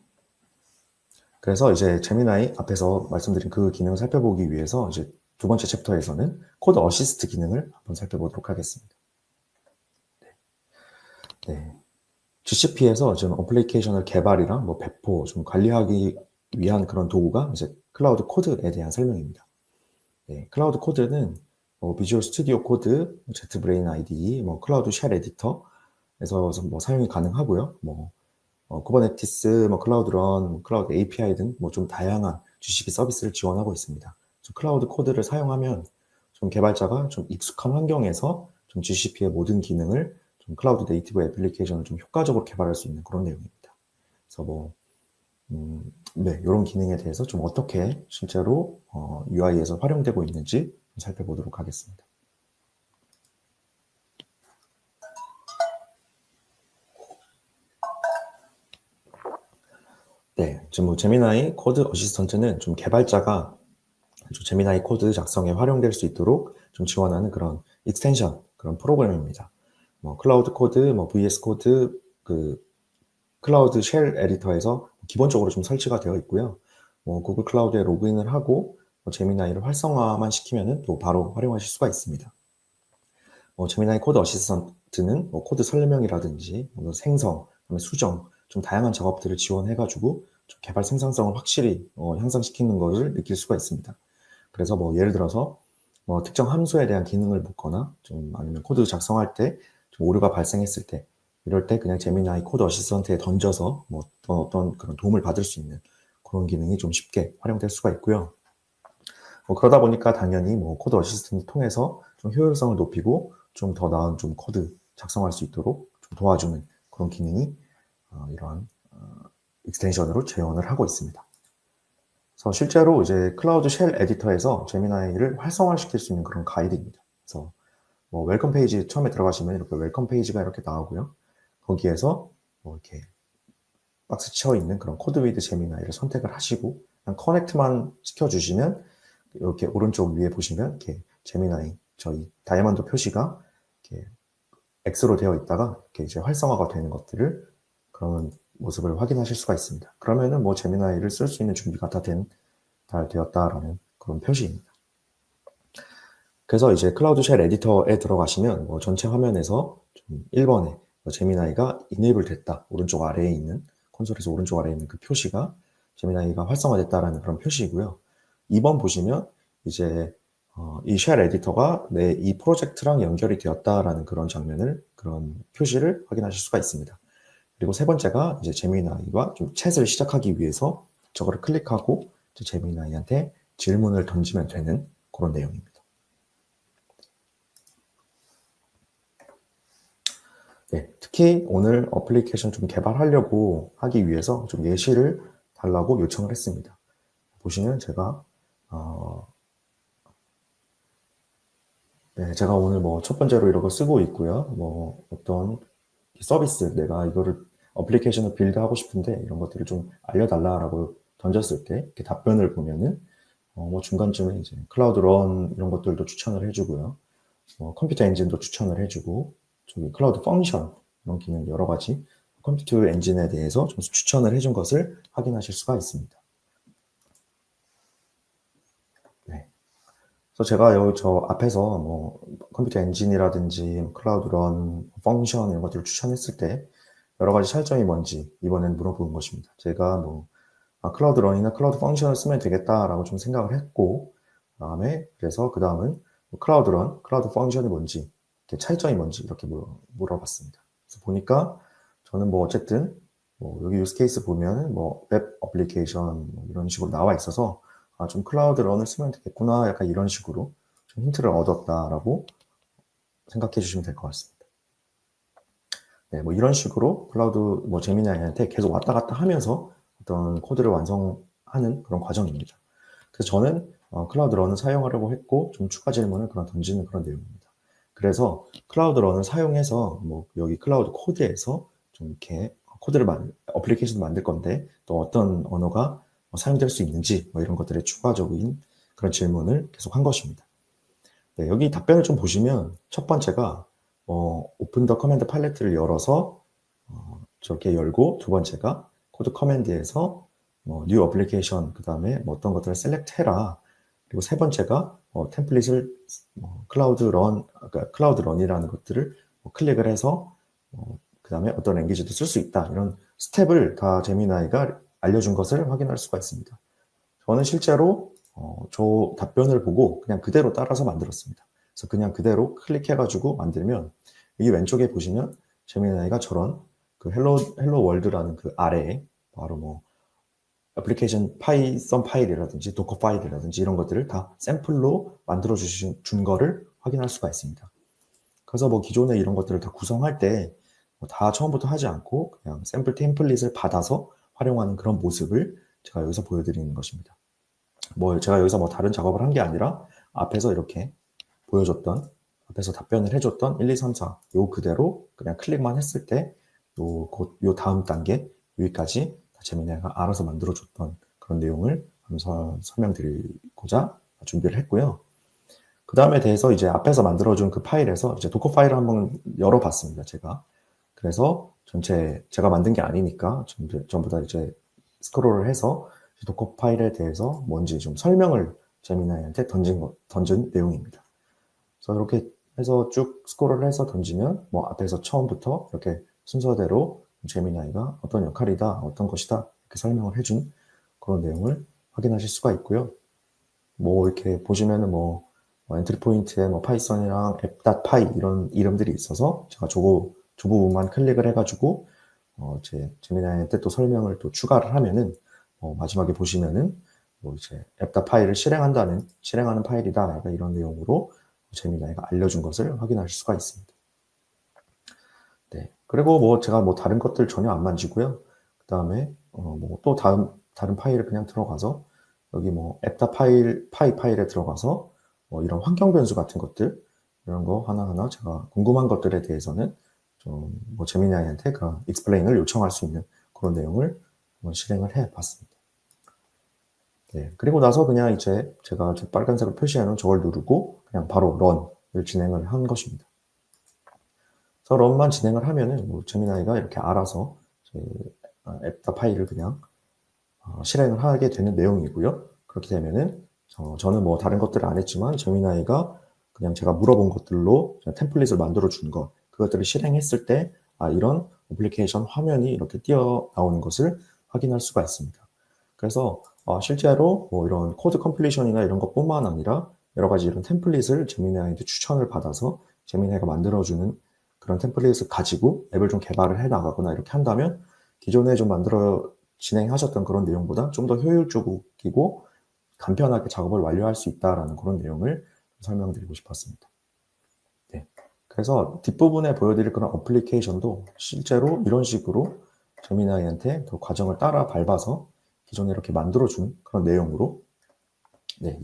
S2: 그래서 이제 제미나이 앞에서 말씀드린 그 기능을 살펴보기 위해서 이제 두 번째 챕터에서는 코드 어시스트 기능을 한번 살펴보도록 하겠습니다. 네. GCP에서 지금 어플리케이션을 개발이랑 뭐 배포 좀 관리하기 위한 그런 도구가 이제 클라우드 코드에 대한 설명입니다. 네, 클라우드 코드는 비주얼 스튜디오 코드, 제트브레인 IDE, 뭐 클라우드 쉘 에디터에서 뭐 사용이 가능하고요. 뭐 쿠버네티스, 뭐 클라우드 런, 클라우드 API 등 뭐 좀 다양한 GCP 서비스를 지원하고 있습니다. 클라우드 코드를 사용하면 좀 개발자가 좀 익숙한 환경에서 좀 GCP의 모든 기능을 좀 클라우드 네이티브 애플리케이션을 좀 효과적으로 개발할 수 있는 그런 내용입니다. 그래서 네, 이런 기능에 대해서 좀 어떻게 실제로 UI에서 활용되고 있는지 살펴보도록 하겠습니다. 네, 지금 뭐 제미나이 코드 어시스턴트는 좀 개발자가 좀 제미나이 코드 작성에 활용될 수 있도록 좀 지원하는 그런 익스텐션, 그런 프로그램입니다. 뭐 클라우드 코드, 뭐 VS 코드, 클라우드 쉘 에디터에서 기본적으로 좀 설치가 되어 있고요. 뭐 구글 클라우드에 로그인을 하고 제미나이를 활성화만 시키면은 또 바로 활용하실 수가 있습니다. 제미나이 코드 어시스턴트는 뭐 코드 설명이라든지 생성, 수정, 좀 다양한 작업들을 지원해가지고 좀 개발 생산성을 확실히 향상시키는 것을 느낄 수가 있습니다. 그래서 뭐 예를 들어서 뭐 특정 함수에 대한 기능을 묻거나 좀 아니면 코드 작성할 때 좀 오류가 발생했을 때 이럴 때 그냥 제미나이 코드 어시스턴트에 던져서 뭐 어떤 그런 도움을 받을 수 있는 그런 기능이 좀 쉽게 활용될 수가 있고요. 그러다 보니까 당연히 뭐 코드 어시스턴트 통해서 좀 효율성을 높이고 좀 더 나은 좀 코드 작성할 수 있도록 좀 도와주는 그런 기능이 이러한 익스텐션으로 제원을 하고 있습니다. 그래서 실제로 이제 클라우드 쉘 에디터에서 제미나이를 활성화시킬 수 있는 그런 가이드입니다. 그래서 뭐 웰컴 페이지 처음에 들어가시면 이렇게 웰컴 페이지가 이렇게 나오고요. 거기에서 뭐 이렇게 박스 치어 있는 그런 코드 위드 제미나이를 선택을 하시고 그냥 커넥트만 시켜주시면 이렇게 오른쪽 위에 보시면 이렇게 제미나이 저희 다이아몬드 표시가 이렇게 X로 되어 있다가 이렇게 이제 활성화가 되는 것들을 그런 모습을 확인하실 수가 있습니다. 그러면은 뭐 제미나이를 쓸 수 있는 준비가 다 되었다라는 그런 표시입니다. 그래서 이제 클라우드 쉘 에디터에 들어가시면 뭐 전체 화면에서 좀 1번에 제미나이가 이네이블 됐다. 오른쪽 아래에 있는 콘솔에서 오른쪽 아래에 있는 그 표시가 제미나이가 활성화됐다라는 그런 표시이고요. 2번 보시면 이제 이 쉘 에디터가 내 이 프로젝트랑 연결이 되었다라는 그런 그런 표시를 확인하실 수가 있습니다. 그리고 세 번째가 이제 제미나이와 좀 챗을 시작하기 위해서 저거를 클릭하고 제미나이한테 질문을 던지면 되는 그런 내용입니다. 네, 특히 오늘 어플리케이션 좀 개발하려고 하기 위해서 좀 예시를 달라고 요청을 했습니다. 보시면 제가 제가 오늘 뭐 첫 번째로 이런 거 쓰고 있고요. 뭐 어떤 서비스, 내가 이거를 어플리케이션을 빌드하고 싶은데 이런 것들을 좀 알려달라라고 던졌을 때 이렇게 답변을 보면은 뭐 중간쯤에 이제 클라우드 런 이런 것들도 추천을 해주고요. 컴퓨터 엔진도 추천을 해주고 저기 클라우드 펑션 이런 기능 여러 가지 컴퓨터 엔진에 대해서 좀 추천을 해준 것을 확인하실 수가 있습니다. 네. 그래서 제가 여기 저 앞에서 뭐 컴퓨터 엔진이라든지 클라우드 런, 펑션 이런 것들을 추천했을 때 여러 가지 차이점이 뭔지 이번엔 물어본 것입니다. 제가 뭐 클라우드 런이나 클라우드 펑션을 쓰면 되겠다라고 좀 생각을 했고, 그래서 그 다음은 클라우드 런, 클라우드 펑션이 뭔지, 이렇게 차이점이 뭔지 이렇게 물어봤습니다. 그래서 보니까 저는 뭐 어쨌든 뭐 여기 유스 케이스 보면 뭐 웹 어플리케이션 뭐 이런 식으로 나와 있어서 좀 클라우드 런을 쓰면 되겠구나 약간 이런 식으로 좀 힌트를 얻었다라고 생각해 주시면 될 것 같습니다. 네, 뭐 이런 식으로 클라우드 뭐 제미나이한테 계속 왔다 갔다 하면서 어떤 코드를 완성하는 그런 과정입니다. 그래서 저는 클라우드 런을 사용하려고 했고 좀 추가 질문을 그런 던지는 그런 내용입니다. 그래서 클라우드 런을 사용해서 뭐 여기 클라우드 코드에서 좀 이렇게 어플리케이션을 만들 건데 또 어떤 언어가 사용될 수 있는지 뭐 이런 것들의 추가적인 그런 질문을 계속 한 것입니다. 네, 여기 답변을 좀 보시면 첫 번째가 오픈 더 커맨드 팔레트를 열어서 저렇게 열고, 두 번째가 코드 커맨드에서 뉴 어플리케이션 그 다음에 어떤 것들을 셀렉트 해라. 그리고 세 번째가 템플릿을 그러니까 클라우드 런이라는 것들을 클릭을 해서 그 다음에 어떤 랭귀지도 쓸 수 있다. 이런 스텝을 다 제미나이가 알려준 것을 확인할 수가 있습니다. 저는 실제로 저 답변을 보고 그냥 그대로 따라서 만들었습니다. 그래서 그냥 그대로 클릭해가지고 만들면 여기 왼쪽에 보시면 제미나이가 저런 그 헬로 월드라는 그 아래에 바로 뭐 애플리케이션 파이썬 파일이라든지 도커 파일이라든지 이런 것들을 다 샘플로 만들어 준 거를 확인할 수가 있습니다. 그래서 뭐 기존에 이런 것들을 다 구성할 때 다 처음부터 하지 않고 그냥 샘플 템플릿을 받아서 활용하는 그런 모습을 제가 여기서 보여드리는 것입니다. 뭐 제가 여기서 뭐 다른 작업을 한 게 아니라 앞에서 이렇게 보여줬던, 앞에서 답변을 해줬던 1, 2, 3, 4 요 그대로 그냥 클릭만 했을 때 요 다음 단계 여기까지 제미나이가 알아서 만들어줬던 그런 내용을 설명드리고자 준비를 했고요. 그 다음에 대해서 이제 앞에서 만들어준 그 파일에서 이제 도커 파일을 한번 열어봤습니다, 제가. 그래서 전체 제가 만든 게 아니니까 전부 다 이제 스크롤을 해서 도커 파일에 대해서 뭔지 좀 설명을 제미나이한테 던진 내용입니다. 그래서 이렇게 해서 쭉 스크롤을 해서 던지면 뭐 앞에서 처음부터 이렇게 순서대로 제미나이가 어떤 역할이다, 어떤 것이다 이렇게 설명을 해준 그런 내용을 확인하실 수가 있고요. 뭐 이렇게 보시면은 뭐 엔트리 포인트에 뭐 파이썬이랑 앱.py 이런 이름들이 있어서 제가 저 부분만 클릭을 해가지고 제 제미나이한테 또 설명을 또 추가를 하면은 마지막에 보시면은 뭐 이제 앱.py를 실행하는 파일이다 약간 이런 내용으로 제미나이가 알려준 것을 확인하실 수가 있습니다. 네. 그리고 뭐 제가 뭐 다른 것들 전혀 안 만지고요. 그 다음에 뭐 또 다른 파일을 그냥 들어가서 여기 뭐 파일에 들어가서 뭐 이런 환경 변수 같은 것들 이런 거 하나하나 제가 궁금한 것들에 대해서는 좀 뭐 제미나이한테 그런 익스플레인을 요청할 수 있는 그런 내용을 한번 실행을 해 봤습니다. 네. 그리고 나서 그냥 이제 제가 빨간색으로 표시하는 저걸 누르고 그냥 바로 런을 진행을 한 것입니다. 그래서 런만 진행을 하면은 뭐 제미나이가 이렇게 알아서 앱 파일을 그냥 실행을 하게 되는 내용이고요. 그렇게 되면은 저는 뭐 다른 것들을 안 했지만 제미나이가 그냥 제가 물어본 것들로 템플릿을 만들어 준 것, 그것들을 실행했을 때 이런 어플리케이션 화면이 이렇게 띄어 나오는 것을 확인할 수가 있습니다. 그래서 실제로 뭐 이런 코드 컴플리션이나 이런 것뿐만 아니라 여러 가지 이런 템플릿을 제미나이한테 추천을 받아서 제미나이가 만들어주는 그런 템플릿을 가지고 앱을 좀 개발을 해 나가거나 이렇게 한다면 기존에 좀 진행하셨던 그런 내용보다 좀 더 효율적이고 간편하게 작업을 완료할 수 있다라는 그런 내용을 설명드리고 싶었습니다. 네. 그래서 뒷부분에 보여드릴 그런 어플리케이션도 실제로 이런 식으로 제미나이한테 더 과정을 따라 밟아서 기존에 이렇게 만들어준 그런 내용으로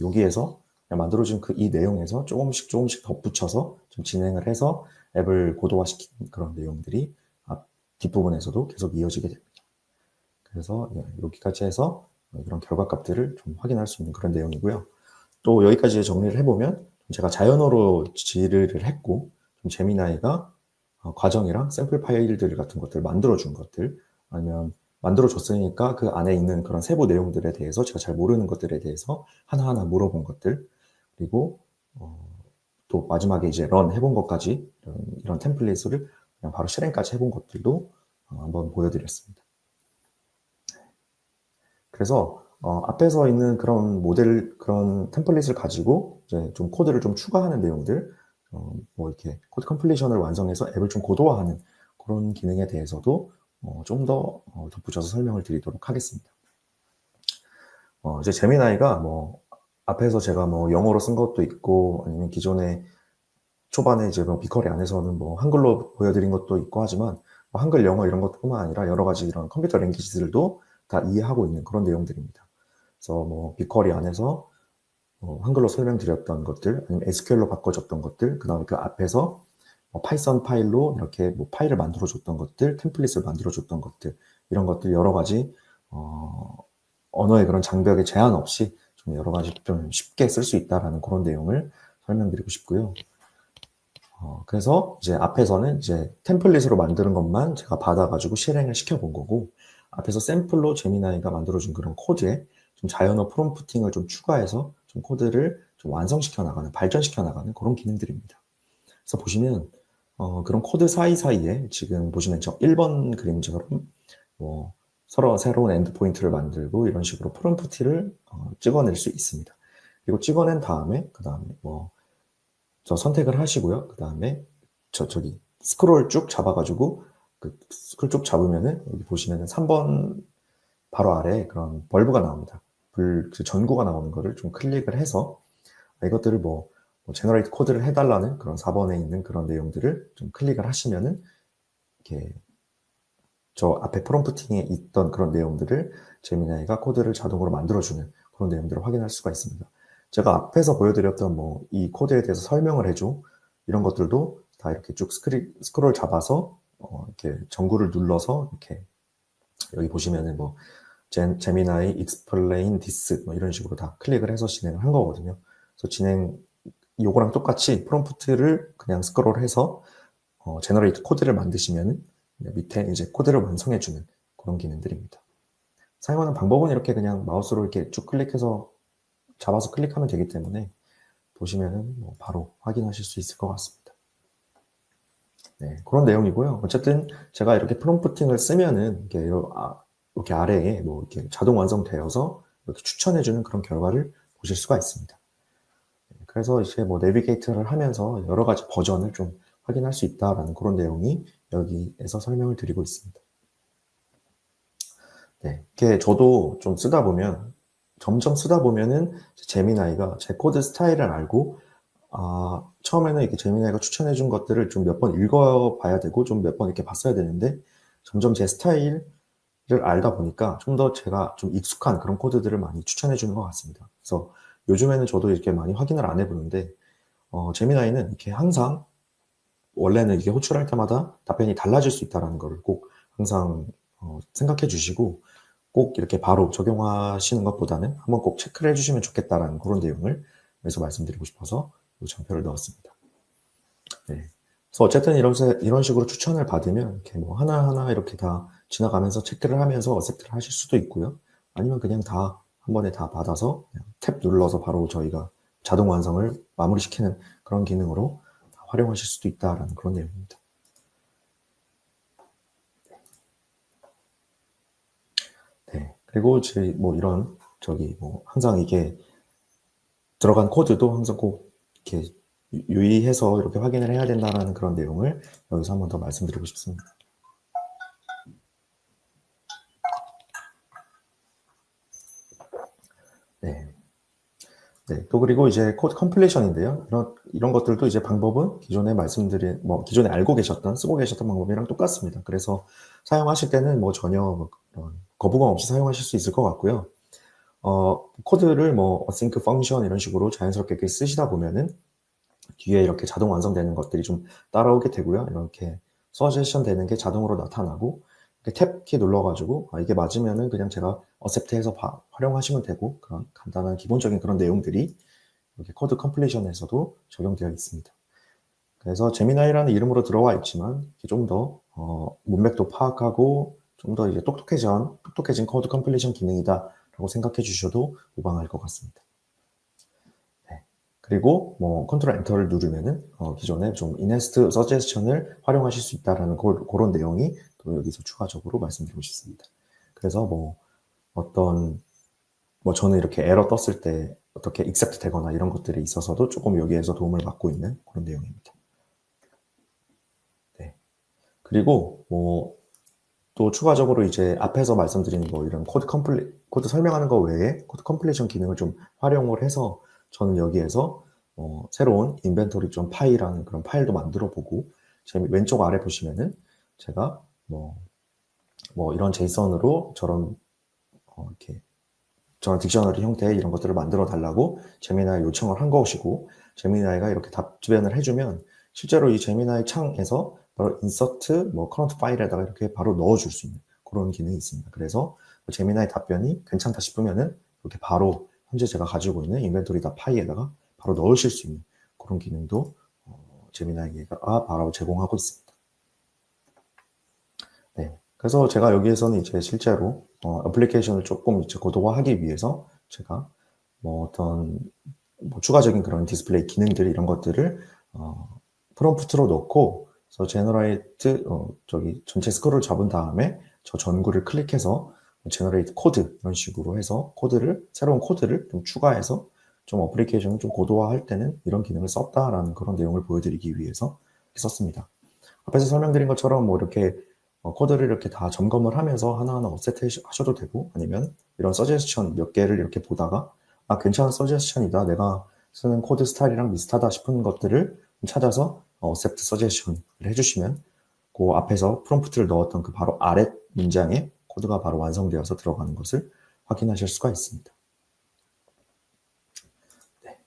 S2: 여기에서 만들어준 이 내용에서 조금씩 덧붙여서 좀 진행을 해서 앱을 고도화시킨 그런 내용들이 뒷부분에서도 계속 이어지게 됩니다. 그래서 여기까지 해서 이런 결과값들을 좀 확인할 수 있는 그런 내용이고요. 또 여기까지 정리를 해보면 제가 자연어로 질의를 했고 좀 제미나이가 과정이랑 샘플 파일들 같은 것들 만들어준 것들, 아니면 만들어줬으니까 그 안에 있는 그런 세부 내용들에 대해서 제가 잘 모르는 것들에 대해서 하나하나 물어본 것들, 그리고 또 마지막에 이제 런 해본 것까지 이런 템플릿을 그냥 바로 실행까지 해본 것들도 한번 보여드렸습니다. 그래서 앞에서 있는 그런 모델, 그런 템플릿을 가지고 이제 좀 코드를 좀 추가하는 내용들, 뭐 이렇게 코드 컴플리션을 완성해서 앱을 좀 고도화하는 그런 기능에 대해서도 좀 더 덧붙여서 설명을 드리도록 하겠습니다. 이제 제미나이가 뭐 앞에서 제가 뭐 영어로 쓴 것도 있고, 아니면 기존에 초반에 이제 뭐 비커리 안에서는 뭐 한글로 보여드린 것도 있고 하지만, 뭐 한글, 영어 이런 것뿐만 아니라 여러 가지 이런 컴퓨터 랭귀지들도 다 이해하고 있는 그런 내용들입니다. 그래서 뭐 비커리 안에서 한글로 설명드렸던 것들, 아니면 SQL로 바꿔줬던 것들, 그 다음에 그 앞에서 파이썬 파일로 이렇게 뭐 파일을 만들어줬던 것들, 템플릿을 만들어줬던 것들, 이런 것들 여러 가지 언어의 그런 장벽에 제한 없이 좀 여러 가지 좀 쉽게 쓸 수 있다라는 그런 내용을 설명드리고 싶고요. 그래서 이제 앞에서는 이제 템플릿으로 만드는 것만 제가 받아가지고 실행을 시켜본 거고, 앞에서 샘플로 제미나이가 만들어준 그런 코드에 좀 자연어 프롬프팅을 좀 추가해서 좀 코드를 좀 완성시켜 나가는, 발전시켜 나가는 그런 기능들입니다. 그래서 보시면 그런 코드 사이사이에 지금 보시면 저 1번 그림처럼 뭐 서로 새로운 엔드포인트를 만들고 이런 식으로 프롬프트를 찍어낼 수 있습니다. 그리고 찍어낸 다음에 그 다음에 뭐 저 선택을 하시고요. 그 다음에 저기 스크롤 쭉 잡아가지고 그 스크롤 쭉 잡으면은 여기 보시면은 3번 바로 아래에 그런 벌브가 나옵니다. 그 전구가 나오는 거를 좀 클릭을 해서 이것들을 뭐 제너레이트 코드를 해달라는 그런 4번에 있는 그런 내용들을 좀 클릭을 하시면은 이렇게 저 앞에 프롬프팅에 있던 그런 내용들을 제미나이가 코드를 자동으로 만들어주는 그런 내용들을 확인할 수가 있습니다. 제가 앞에서 보여드렸던 뭐 이 코드에 대해서 설명을 해줘 이런 것들도 다 이렇게 쭉 스크롤 잡아서 이렇게 전구를 눌러서 이렇게 여기 보시면은 뭐 제미나이 explain this 뭐 이런 식으로 다 클릭을 해서 진행을 한 거거든요. 그래서 요거랑 똑같이 프롬프트를 그냥 스크롤해서 제너레이트 코드를 만드시면은 밑에 이제 코드를 완성해주는 그런 기능들입니다. 사용하는 방법은 이렇게 그냥 마우스로 이렇게 쭉 클릭해서 잡아서 클릭하면 되기 때문에 보시면은 뭐 바로 확인하실 수 있을 것 같습니다. 네, 그런 내용이고요. 어쨌든 제가 이렇게 프롬프팅을 쓰면은 이렇게 아래에 뭐 이렇게 자동 완성되어서 이렇게 추천해주는 그런 결과를 보실 수가 있습니다. 그래서 이제 뭐 내비게이터를 하면서 여러 가지 버전을 좀 확인할 수 있다라는 그런 내용이 여기에서 설명을 드리고 있습니다. 네, 이렇게 저도 좀 쓰다 보면 점점 쓰다 보면은 제미나이가 제 코드 스타일을 알고 처음에는 이렇게 제미나이가 추천해 준 것들을 좀 몇 번 읽어봐야 되고 좀 몇 번 이렇게 봤어야 되는데 점점 제 스타일을 알다 보니까 좀 더 제가 좀 익숙한 그런 코드들을 많이 추천해 주는 것 같습니다. 그래서 요즘에는 저도 이렇게 많이 확인을 안 해보는데 제미나이는 이렇게 항상 원래는 이게 호출할 때마다 답변이 달라질 수 있다는 것을 꼭 항상 생각해 주시고 꼭 이렇게 바로 적용하시는 것보다는 한번 꼭 체크를 해주시면 좋겠다라는 그런 내용을 여기서 말씀드리고 싶어서 이 장표를 넣었습니다. 네. 그래서 어쨌든 이런 식으로 추천을 받으면 이렇게 뭐 하나하나 이렇게 다 지나가면서 체크를 하면서 어셉트를 하실 수도 있고요. 아니면 그냥 다 한 번에 다 받아서 그냥 탭 눌러서 바로 저희가 자동 완성을 마무리시키는 그런 기능으로 활용하실 수도 있다라는 그런 내용입니다. 네. 그리고 저희 뭐 이런 뭐 항상 이게 들어간 코드도 항상 꼭 이렇게 유의해서 이렇게 확인을 해야 된다는 그런 내용을 여기서 한 번 더 말씀드리고 싶습니다. 네. 네. 또 그리고 이제 코드 컴플리션인데요. 이런 것들도 이제 방법은 기존에 알고 계셨던, 쓰고 계셨던 방법이랑 똑같습니다. 그래서 사용하실 때는 뭐 전혀 뭐 그런 거부감 없이 사용하실 수 있을 것 같고요. 코드를 뭐 async function 이런 식으로 자연스럽게 이렇게 쓰시다 보면은 뒤에 이렇게 자동 완성되는 것들이 좀 따라오게 되고요. 이렇게 서제션 되는 게 자동으로 나타나고 이렇게 탭키 눌러가지고 이게 맞으면은 그냥 제가 어셉트해서 활용하시면 되고 그런 간단한 기본적인 그런 내용들이 이렇게 코드 컴플리션에서도 적용되어 있습니다. 그래서 제미나이라는 이름으로 들어와 있지만 좀 더 문맥도 파악하고 좀 더 이제 똑똑해진 코드 컴플리션 기능이다라고 생각해 주셔도 무방할 것 같습니다. 네. 그리고 뭐 컨트롤 엔터를 누르면은 기존에 좀 인헤스트 서제스션을 활용하실 수 있다라는 그런 내용이 또 여기서 추가적으로 말씀드리고 싶습니다. 그래서 뭐 어떤 뭐 저는 이렇게 에러 떴을 때 어떻게 accept 되거나 이런 것들이 있어서도 조금 여기에서 도움을 받고 있는 그런 내용입니다. 네. 그리고 뭐 또 추가적으로 이제 앞에서 말씀드린 뭐 이런 코드 설명하는 거 외에 코드 컴플리션 기능을 좀 활용을 해서 저는 여기에서 새로운 인벤토리 좀 파일이라는 그런 파일도 만들어 보고 제 왼쪽 아래 보시면은 제가 뭐 이런 제이선으로 이렇게 저런 딕셔너리 형태의 이런 것들을 만들어 달라고 제미나이 요청을 한 것이고 제미나이가 이렇게 답변을 해주면 실제로 이 제미나이 창에서 바로 인서트 뭐 커런트 파일에다가 이렇게 바로 넣어줄 수 있는 그런 기능이 있습니다. 그래서 제미나이 답변이 괜찮다 싶으면은 이렇게 바로 현재 제가 가지고 있는 인벤토리 파일에다가 바로 넣으실 수 있는 그런 기능도 제미나이가 바로 제공하고 있습니다. 네. 그래서 제가 여기에서는 이제 실제로 애플리케이션을 조금 이제 고도화하기 위해서 제가 뭐 어떤 뭐 추가적인 그런 디스플레이 기능들 이런 것들을 프롬프트로 넣고 그래서 제너레이트 저기 전체 스크롤을 잡은 다음에 저 전구를 클릭해서 제너레이트 코드 이런 식으로 해서 새로운 코드를 좀 추가해서 좀 애플리케이션을 좀 고도화할 때는 이런 기능을 썼다라는 그런 내용을 보여드리기 위해서 썼습니다. 앞에서 설명드린 것처럼 뭐 이렇게 코드를 이렇게 다 점검을 하면서 하나하나 업셋 하셔도 되고 아니면 이런 서제스션 몇 개를 이렇게 보다가 괜찮은 서제스션이다. 내가 쓰는 코드 스타일이랑 비슷하다 싶은 것들을 찾아서 어셉트 서제스션을 해주시면 그 앞에서 프롬프트를 넣었던 그 바로 아래 문장에 코드가 바로 완성되어서 들어가는 것을 확인하실 수가 있습니다. 네.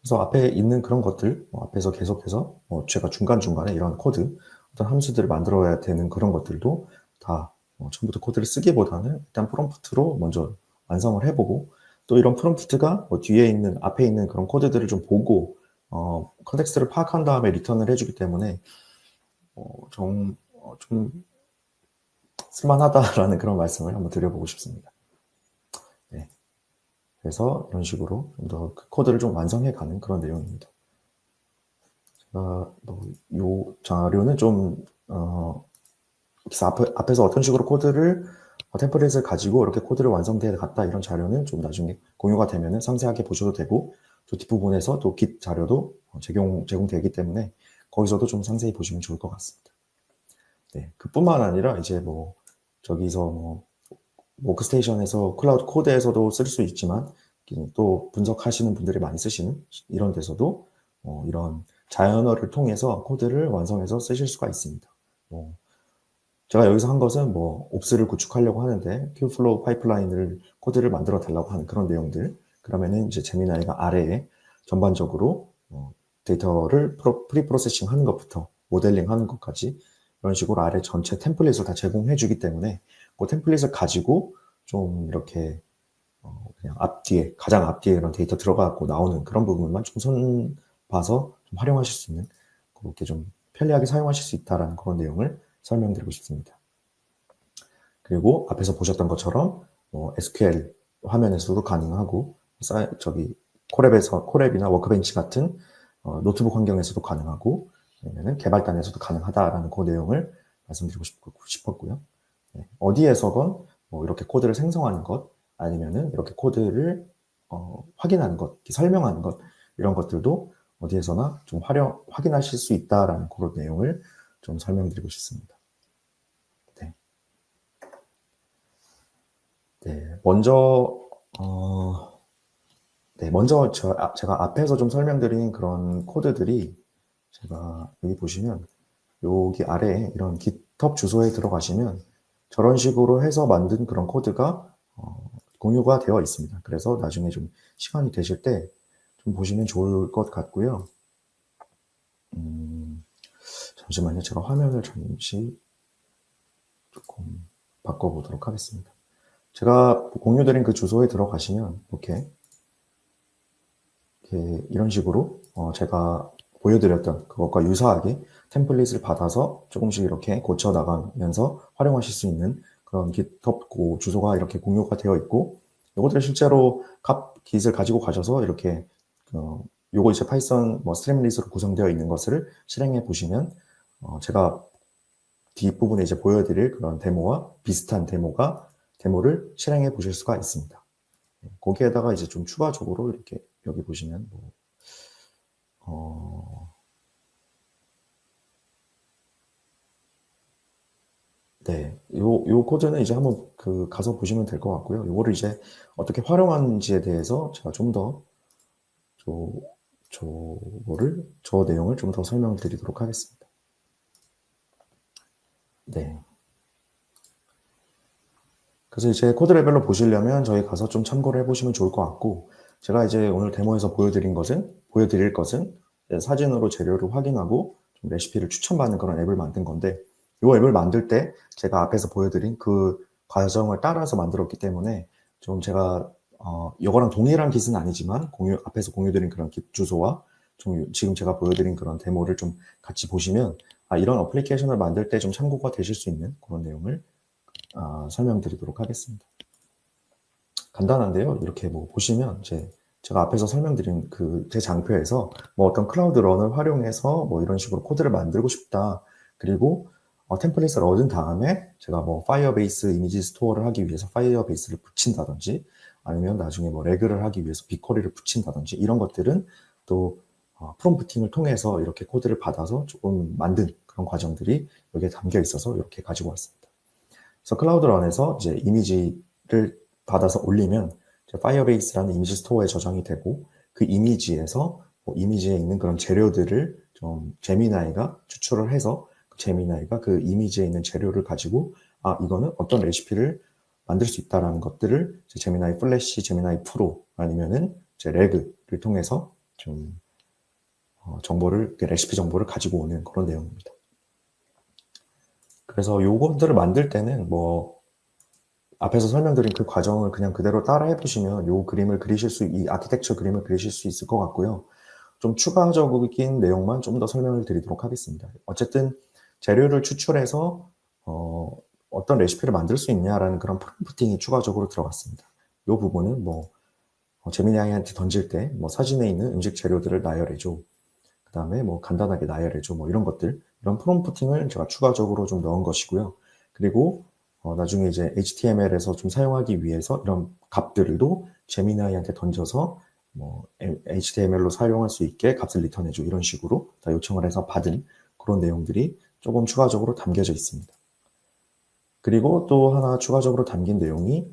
S2: 그래서 앞에 있는 그런 것들 앞에서 계속해서 제가 중간중간에 이런 코드 어떤 함수들을 만들어야 되는 그런 것들도 다 처음부터 코드를 쓰기보다는 일단 프롬프트로 먼저 완성을 해보고 또 이런 프롬프트가 앞에 있는 그런 코드들을 좀 보고 컨텍스트를 파악한 다음에 리턴을 해주기 때문에 좀 쓸만하다라는 그런 말씀을 한번 드려보고 싶습니다. 네. 그래서 이런 식으로 좀 더 그 코드를 좀 완성해가는 그런 내용입니다. 제가 요 자료는 좀 그래서 앞에서 어떤 식으로 코드를 템플릿을 가지고 이렇게 코드를 완성돼 갔다 이런 자료는 좀 나중에 공유가 되면은 상세하게 보셔도 되고 또 뒷부분에서 또 Git 자료도 제공되기 때문에 거기서도 좀 상세히 보시면 좋을 것 같습니다. 네, 그뿐만 아니라 이제 뭐 저기서 워크스테이션에서 클라우드 코드에서도 쓸 수 있지만 또 분석하시는 분들이 많이 쓰시는 이런 데서도 이런 자연어를 통해서 코드를 완성해서 쓰실 수가 있습니다. 제가 여기서 한 것은 옵스를 구축하려고 하는데 Kubeflow 파이프라인을 코드를 만들어 달라고 하는 그런 내용들. 그러면은 이제 제미나이가 아래에 전반적으로 데이터를 프리 프로세싱 하는 것부터 모델링 하는 것까지 이런 식으로 아래 전체 템플릿을 다 제공해 주기 때문에 그 템플릿을 가지고 좀 이렇게 그냥 가장 앞뒤에 이런 데이터 들어가고 나오는 그런 부분만 좀 손 봐서 좀 활용하실 수 있는 그렇게 좀 편리하게 사용하실 수 있다라는 그런 내용을 설명드리고 싶습니다. 그리고 앞에서 보셨던 것처럼 SQL 화면에서도 가능하고 콜앱이나 워크벤치 같은 노트북 환경에서도 가능하고 아니면 개발단에서도 가능하다라는 그 내용을 말씀드리고 싶었고요. 네, 어디에서건 이렇게 코드를 생성하는 것 아니면은 이렇게 코드를 확인하는 것, 설명하는 것 이런 것들도 어디에서나 좀 확인하실 수 있다라는 그런 내용을 좀 설명드리고 싶습니다. 네. 네, 먼저 제가 앞에서 좀 설명드린 그런 코드들이 제가 여기 보시면 여기 아래에 이런 GitHub 주소에 들어가시면 저런 식으로 해서 만든 그런 코드가 공유가 되어 있습니다. 그래서 나중에 좀 시간이 되실 때 좀 보시면 좋을 것 같고요. 잠시만요. 제가 화면을 잠시 조금 바꿔보도록 하겠습니다. 제가 공유드린 그 주소에 들어가시면 이렇게 이런 식으로 제가 보여드렸던 그것과 유사하게 템플릿을 받아서 조금씩 이렇게 고쳐 나가면서 활용하실 수 있는 그런 GitHub 주소가 이렇게 공유가 되어 있고, 이것들 실제로 깃을 가지고 가셔서 이렇게 요거 이제 파이썬 스트림릿으로 구성되어 있는 것을 실행해 보시면 제가 뒷부분에 이제 보여드릴 그런 데모와 비슷한 데모를 실행해 보실 수가 있습니다. 거기에다가 이제 좀 추가적으로 이렇게 여기 보시면 네, 요 코드는 이제 한번 가서 보시면 될 것 같고요. 요거를 이제 어떻게 활용하는지에 대해서 제가 좀 더 저 내용을 좀 더 설명드리도록 하겠습니다. 네. 그래서 이제 코드 레벨로 보시려면 저희 가서 좀 참고를 해보시면 좋을 것 같고, 제가 이제 오늘 데모에서 보여드릴 것은 사진으로 재료를 확인하고 좀 레시피를 추천받는 그런 앱을 만든 건데, 이 앱을 만들 때 제가 앞에서 보여드린 그 과정을 따라서 만들었기 때문에 좀 제가 이거랑 동일한 깃은 아니지만 앞에서 공유드린 그런 깃 주소와 좀 지금 제가 보여드린 그런 데모를 좀 같이 보시면 이런 어플리케이션을 만들 때 좀 참고가 되실 수 있는 그런 내용을 설명드리도록 하겠습니다. 간단한데요. 이렇게 보시면 제가 앞에서 설명드린 제 장표에서 어떤 클라우드 런을 활용해서 이런 식으로 코드를 만들고 싶다. 그리고 템플릿을 얻은 다음에 제가 파이어베이스 이미지 스토어를 하기 위해서 파이어베이스를 붙인다든지, 아니면 나중에 레그를 하기 위해서 빅쿼리를 붙인다든지, 이런 것들은 또 프롬프팅을 통해서 이렇게 코드를 받아서 조금 만든 그런 과정들이 여기에 담겨 있어서 이렇게 가지고 왔습니다. 그래서 클라우드 런에서 이제 이미지를 받아서 올리면 파이어베이스라는 이미지 스토어에 저장이 되고, 그 이미지에서 이미지에 있는 그런 재료들을 좀 제미나이가 추출을 해서 제미나이가 그 이미지에 있는 재료를 가지고 이거는 어떤 레시피를 만들 수 있다라는 것들을 제미나이 플래시, 제미나이 프로 아니면은 레그를 통해서 좀 레시피 정보를 가지고 오는 그런 내용입니다. 그래서 요것들을 만들 때는 앞에서 설명드린 그 과정을 그냥 그대로 따라 해보시면 이 아키텍처 그림을 그리실 수 있을 것 같고요. 좀 추가적인 내용만 좀 더 설명을 드리도록 하겠습니다. 어쨌든 재료를 추출해서 어떤 레시피를 만들 수 있냐라는 그런 프롬프팅이 추가적으로 들어갔습니다. 이 부분은 제미나이한테 던질 때 사진에 있는 음식 재료들을 나열해줘, 그 다음에 간단하게 나열해줘, 이런 것들, 이런 프롬프팅을 제가 추가적으로 좀 넣은 것이고요. 그리고 나중에 이제 HTML에서 좀 사용하기 위해서 이런 값들도 제미나이한테 던져서 HTML로 사용할 수 있게 값을 리턴해줘, 이런 식으로 다 요청을 해서 받은 그런 내용들이 조금 추가적으로 담겨져 있습니다. 그리고 또 하나 추가적으로 담긴 내용이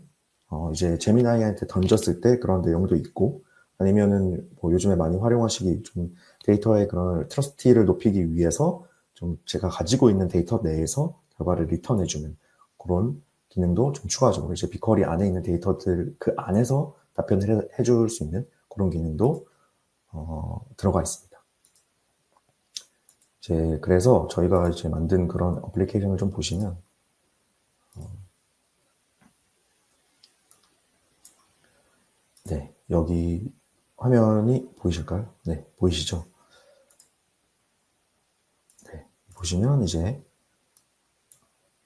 S2: 이제 제미나이한테 던졌을 때 그런 내용도 있고, 아니면은 요즘에 많이 활용하시기 좀 데이터의 그런 트러스티를 높이기 위해서 좀 제가 가지고 있는 데이터 내에서 결과를 리턴해주는 그런 기능도 좀 추가적으로 이제 빅쿼리 안에 있는 데이터들 그 안에서 답변을 해줄 수 있는 그런 기능도 들어가 있습니다. 그래서 저희가 이제 만든 그런 어플리케이션을 좀 보시면 네, 여기 화면이 보이실까요? 네, 보이시죠? 네, 보시면 이제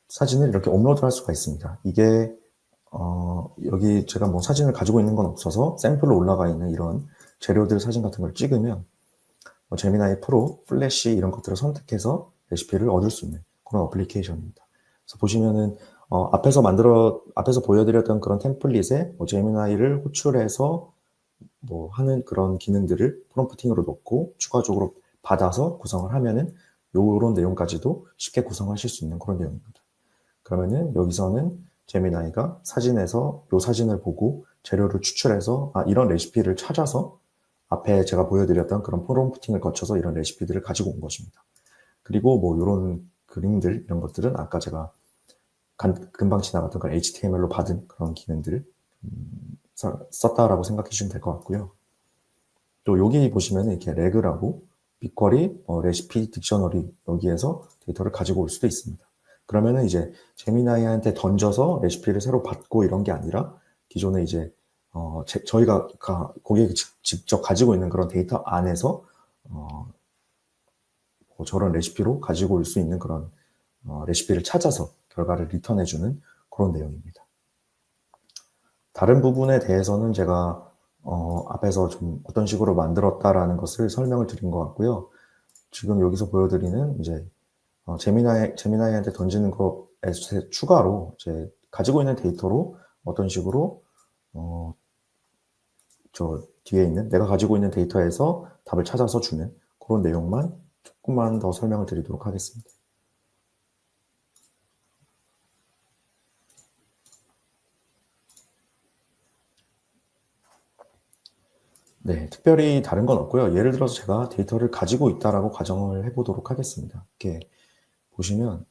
S2: 사진을 이렇게 업로드 할 수가 있습니다. 이게 여기 제가 사진을 가지고 있는 건 없어서 샘플로 올라가 있는 이런 재료들 사진 같은 걸 찍으면 제미나이 프로, 플래시 이런 것들을 선택해서 레시피를 얻을 수 있는 그런 어플리케이션입니다. 그래서 보시면은 앞에서 보여드렸던 그런 템플릿에 제미나이를 호출해서 하는 그런 기능들을 프롬프팅으로 넣고 추가적으로 받아서 구성을 하면은 요런 내용까지도 쉽게 구성하실 수 있는 그런 내용입니다. 그러면은 여기서는 제미나이가 사진에서 요 사진을 보고 재료를 추출해서 이런 레시피를 찾아서 앞에 제가 보여드렸던 그런 프롬프팅을 거쳐서 이런 레시피들을 가지고 온 것입니다. 그리고 요런 그림들 이런 것들은 아까 제가 금방 지나갔던 그런 HTML로 받은 그런 기능들을 썼다라고 생각해 주시면 될 것 같고요. 또 여기 보시면 이렇게 레그라고 빅쿼리, 레시피, 딕셔너리 여기에서 데이터를 가지고 올 수도 있습니다. 그러면은 이제 제미나이한테 던져서 레시피를 새로 받고 이런 게 아니라 기존에 이제 저희가 거기에 직접 가지고 있는 그런 데이터 안에서 저런 레시피로 가지고 올 수 있는 그런 레시피를 찾아서 결과를 리턴해주는 그런 내용입니다. 다른 부분에 대해서는 제가 앞에서 좀 어떤 식으로 만들었다라는 것을 설명을 드린 것 같고요. 지금 여기서 보여드리는 이제 제미나이한테 던지는 것에 추가로 이제 가지고 있는 데이터로 어떤 식으로 저 뒤에 있는 내가 가지고 있는 데이터에서 답을 찾아서 주는 그런 내용만 조금만 더 설명을 드리도록 하겠습니다. 네, 특별히 다른 건 없고요. 예를 들어서 제가 데이터를 가지고 있다라고 가정을 해보도록 하겠습니다. 이렇게 보시면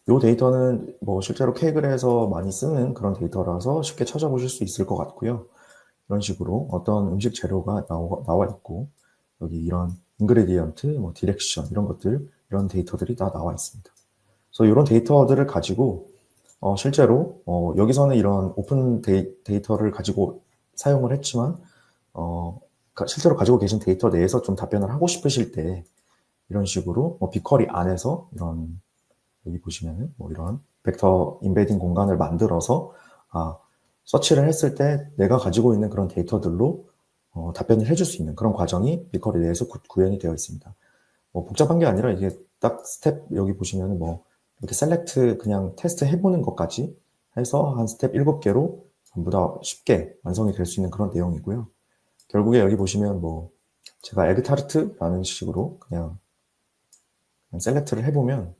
S2: 이 데이터는 뭐 실제로 K글에서 많이 쓰는 그런 데이터라서 쉽게 찾아보실 수 있을 것 같고요. 이런 식으로 어떤 음식 재료가 나와 있고 여기 이런 인그레디언트, 뭐 디렉션 이런 것들, 이런 데이터들이 다 나와 있습니다. 그래서 이런 데이터들을 가지고 실제로 여기서는 이런 오픈 데이터를 가지고 사용을 했지만 실제로 가지고 계신 데이터 내에서 좀 답변을 하고 싶으실 때 이런 식으로 빅쿼리 안에서 이런 여기 보시면은 뭐 이런 벡터 임베딩 공간을 만들어서 서치를 했을 때 내가 가지고 있는 그런 데이터들로 답변을 해줄 수 있는 그런 과정이 빅쿼리 내에서 구현이 되어 있습니다. 뭐 복잡한 게 아니라 이게 딱 스텝 여기 보시면은 뭐 이렇게 셀렉트 그냥 테스트 해보는 것까지 해서 한 스텝 7개로 전부 다 쉽게 완성이 될 수 있는 그런 내용이고요. 결국에 여기 보시면 뭐 제가 에그타르트라는 식으로 그냥 셀렉트를 해보면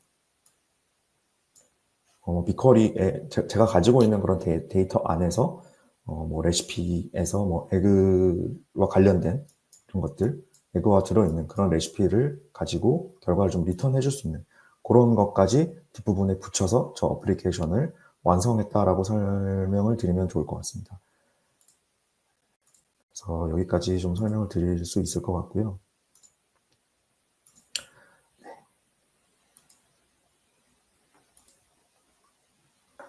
S2: 빅쿼리에 제가 가지고 있는 그런 데이터 안에서 뭐 레시피에서 뭐 에그와 관련된 그런 것들, 에그와 들어있는 그런 레시피를 가지고 결과를 좀 리턴해 줄 수 있는 그런 것까지 뒷부분에 붙여서 저 어플리케이션을 완성했다라고 설명을 드리면 좋을 것 같습니다. 그래서 여기까지 좀 설명을 드릴 수 있을 것 같고요.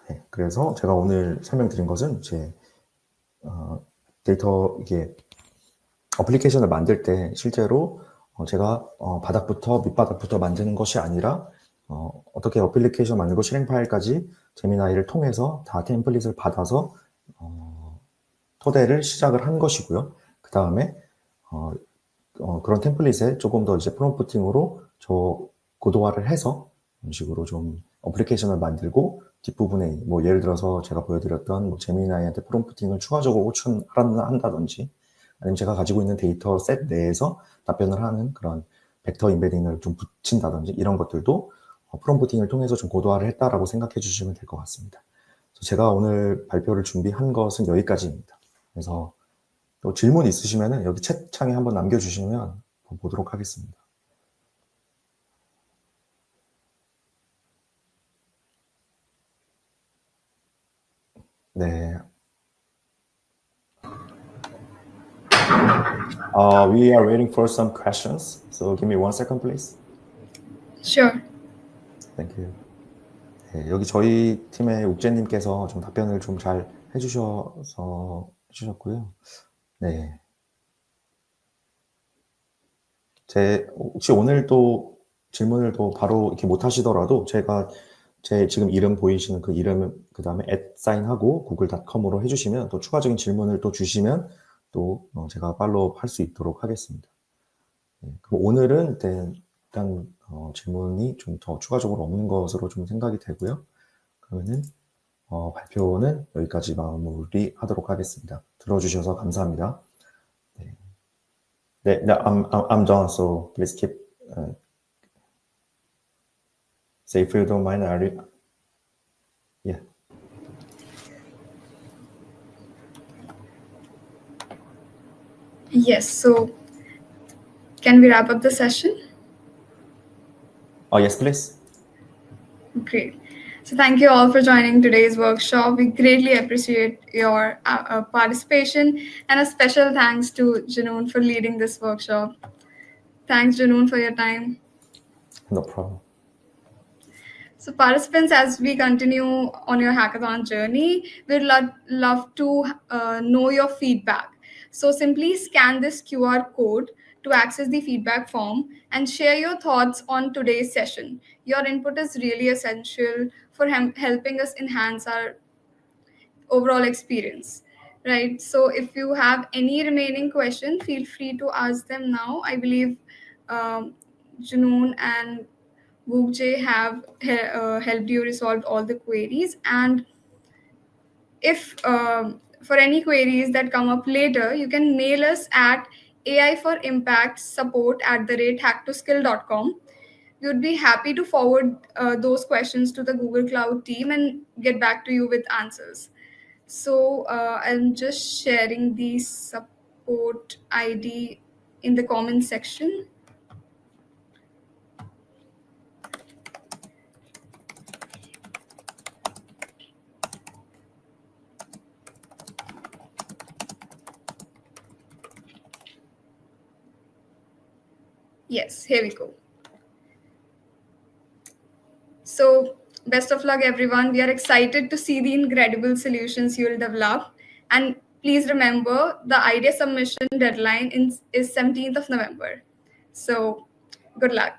S2: 네, 그래서 제가 오늘 설명드린 것은 제 데이터 이게 어플리케이션을 만들 때 실제로 제가 바닥부터 밑바닥부터 만드는 것이 아니라 어떻게 어플리케이션 만들고 실행 파일까지 제미나이를 통해서 다 템플릿을 받아서 토대를 시작을 한 것이고요. 그 다음에 그런 템플릿에 조금 더 이제 프롬프팅으로 고도화를 해서 이런 식으로 좀 어플리케이션을 만들고 뒷부분에 뭐 예를 들어서 제가 보여드렸던 뭐 제미나이한테 프롬프팅을 추가적으로 호출한다든지 아니면 제가 가지고 있는 데이터 셋 내에서 답변을 하는 그런 벡터 임베딩을 좀 붙인다든지 이런 것들도 프롬프팅을 통해서 좀 고도화를 했다라고 생각해 주시면 될 것 같습니다. 제가 오늘 발표를 준비한 것은 여기까지입니다. 그래서 또 질문 있으시면은 여기 채팅창에 한번 남겨주시면 보도록 하겠습니다. 네. We are waiting for some questions. So give me 1 second, please.
S1: Sure.
S2: Thank you. 네, 여기 저희 팀의 욱재님께서 좀 답변을 좀 잘 해주셨고요. 네. 혹시 오늘 또 질문을 또 바로 이렇게 못 하시더라도 제가 제 지금 이름 보이시는 그 이름 그 다음에 @사인하고 google.com으로 해주시면 또 추가적인 질문을 또 주시면 또 제가 팔로우 할 수 있도록 하겠습니다. 네, 그럼 오늘은 일단 질문이 좀 더 추가적으로 없는 것으로 좀 생각이 되고요. 그러면은 발표는 여기까지 마무리하도록 하겠습니다. 들어주셔서 감사합니다. 네, 네, I'm done. So please keep. Say if you don't mind, yeah.
S1: Yes. So, can we wrap up the session?
S2: Yes, please.
S1: Great. So thank you all for joining today's workshop. We greatly appreciate your participation, and a special thanks to Janoon for leading this workshop. Thanks, Janoon, for your time.
S2: No problem.
S1: So participants, as we continue on your hackathon journey, we'd love to know your feedback. So simply scan this QR code to access the feedback form and share your thoughts on today's session. Your input is really essential for helping us enhance our overall experience, right? So if you have any remaining question, feel free to ask them now. I believe Junoon and Wookjae have helped you resolve all the queries. And if for any queries that come up later, you can mail us at ai4impact support@hacktoskill.com. We would be happy to forward those questions to the Google Cloud team and get back to you with answers. So I'm just sharing the support ID in the comment section. Yes, here we go. So best of luck, everyone. We are excited to see the incredible solutions you will develop. And please remember, the idea submission deadline is 17th of November. So good luck.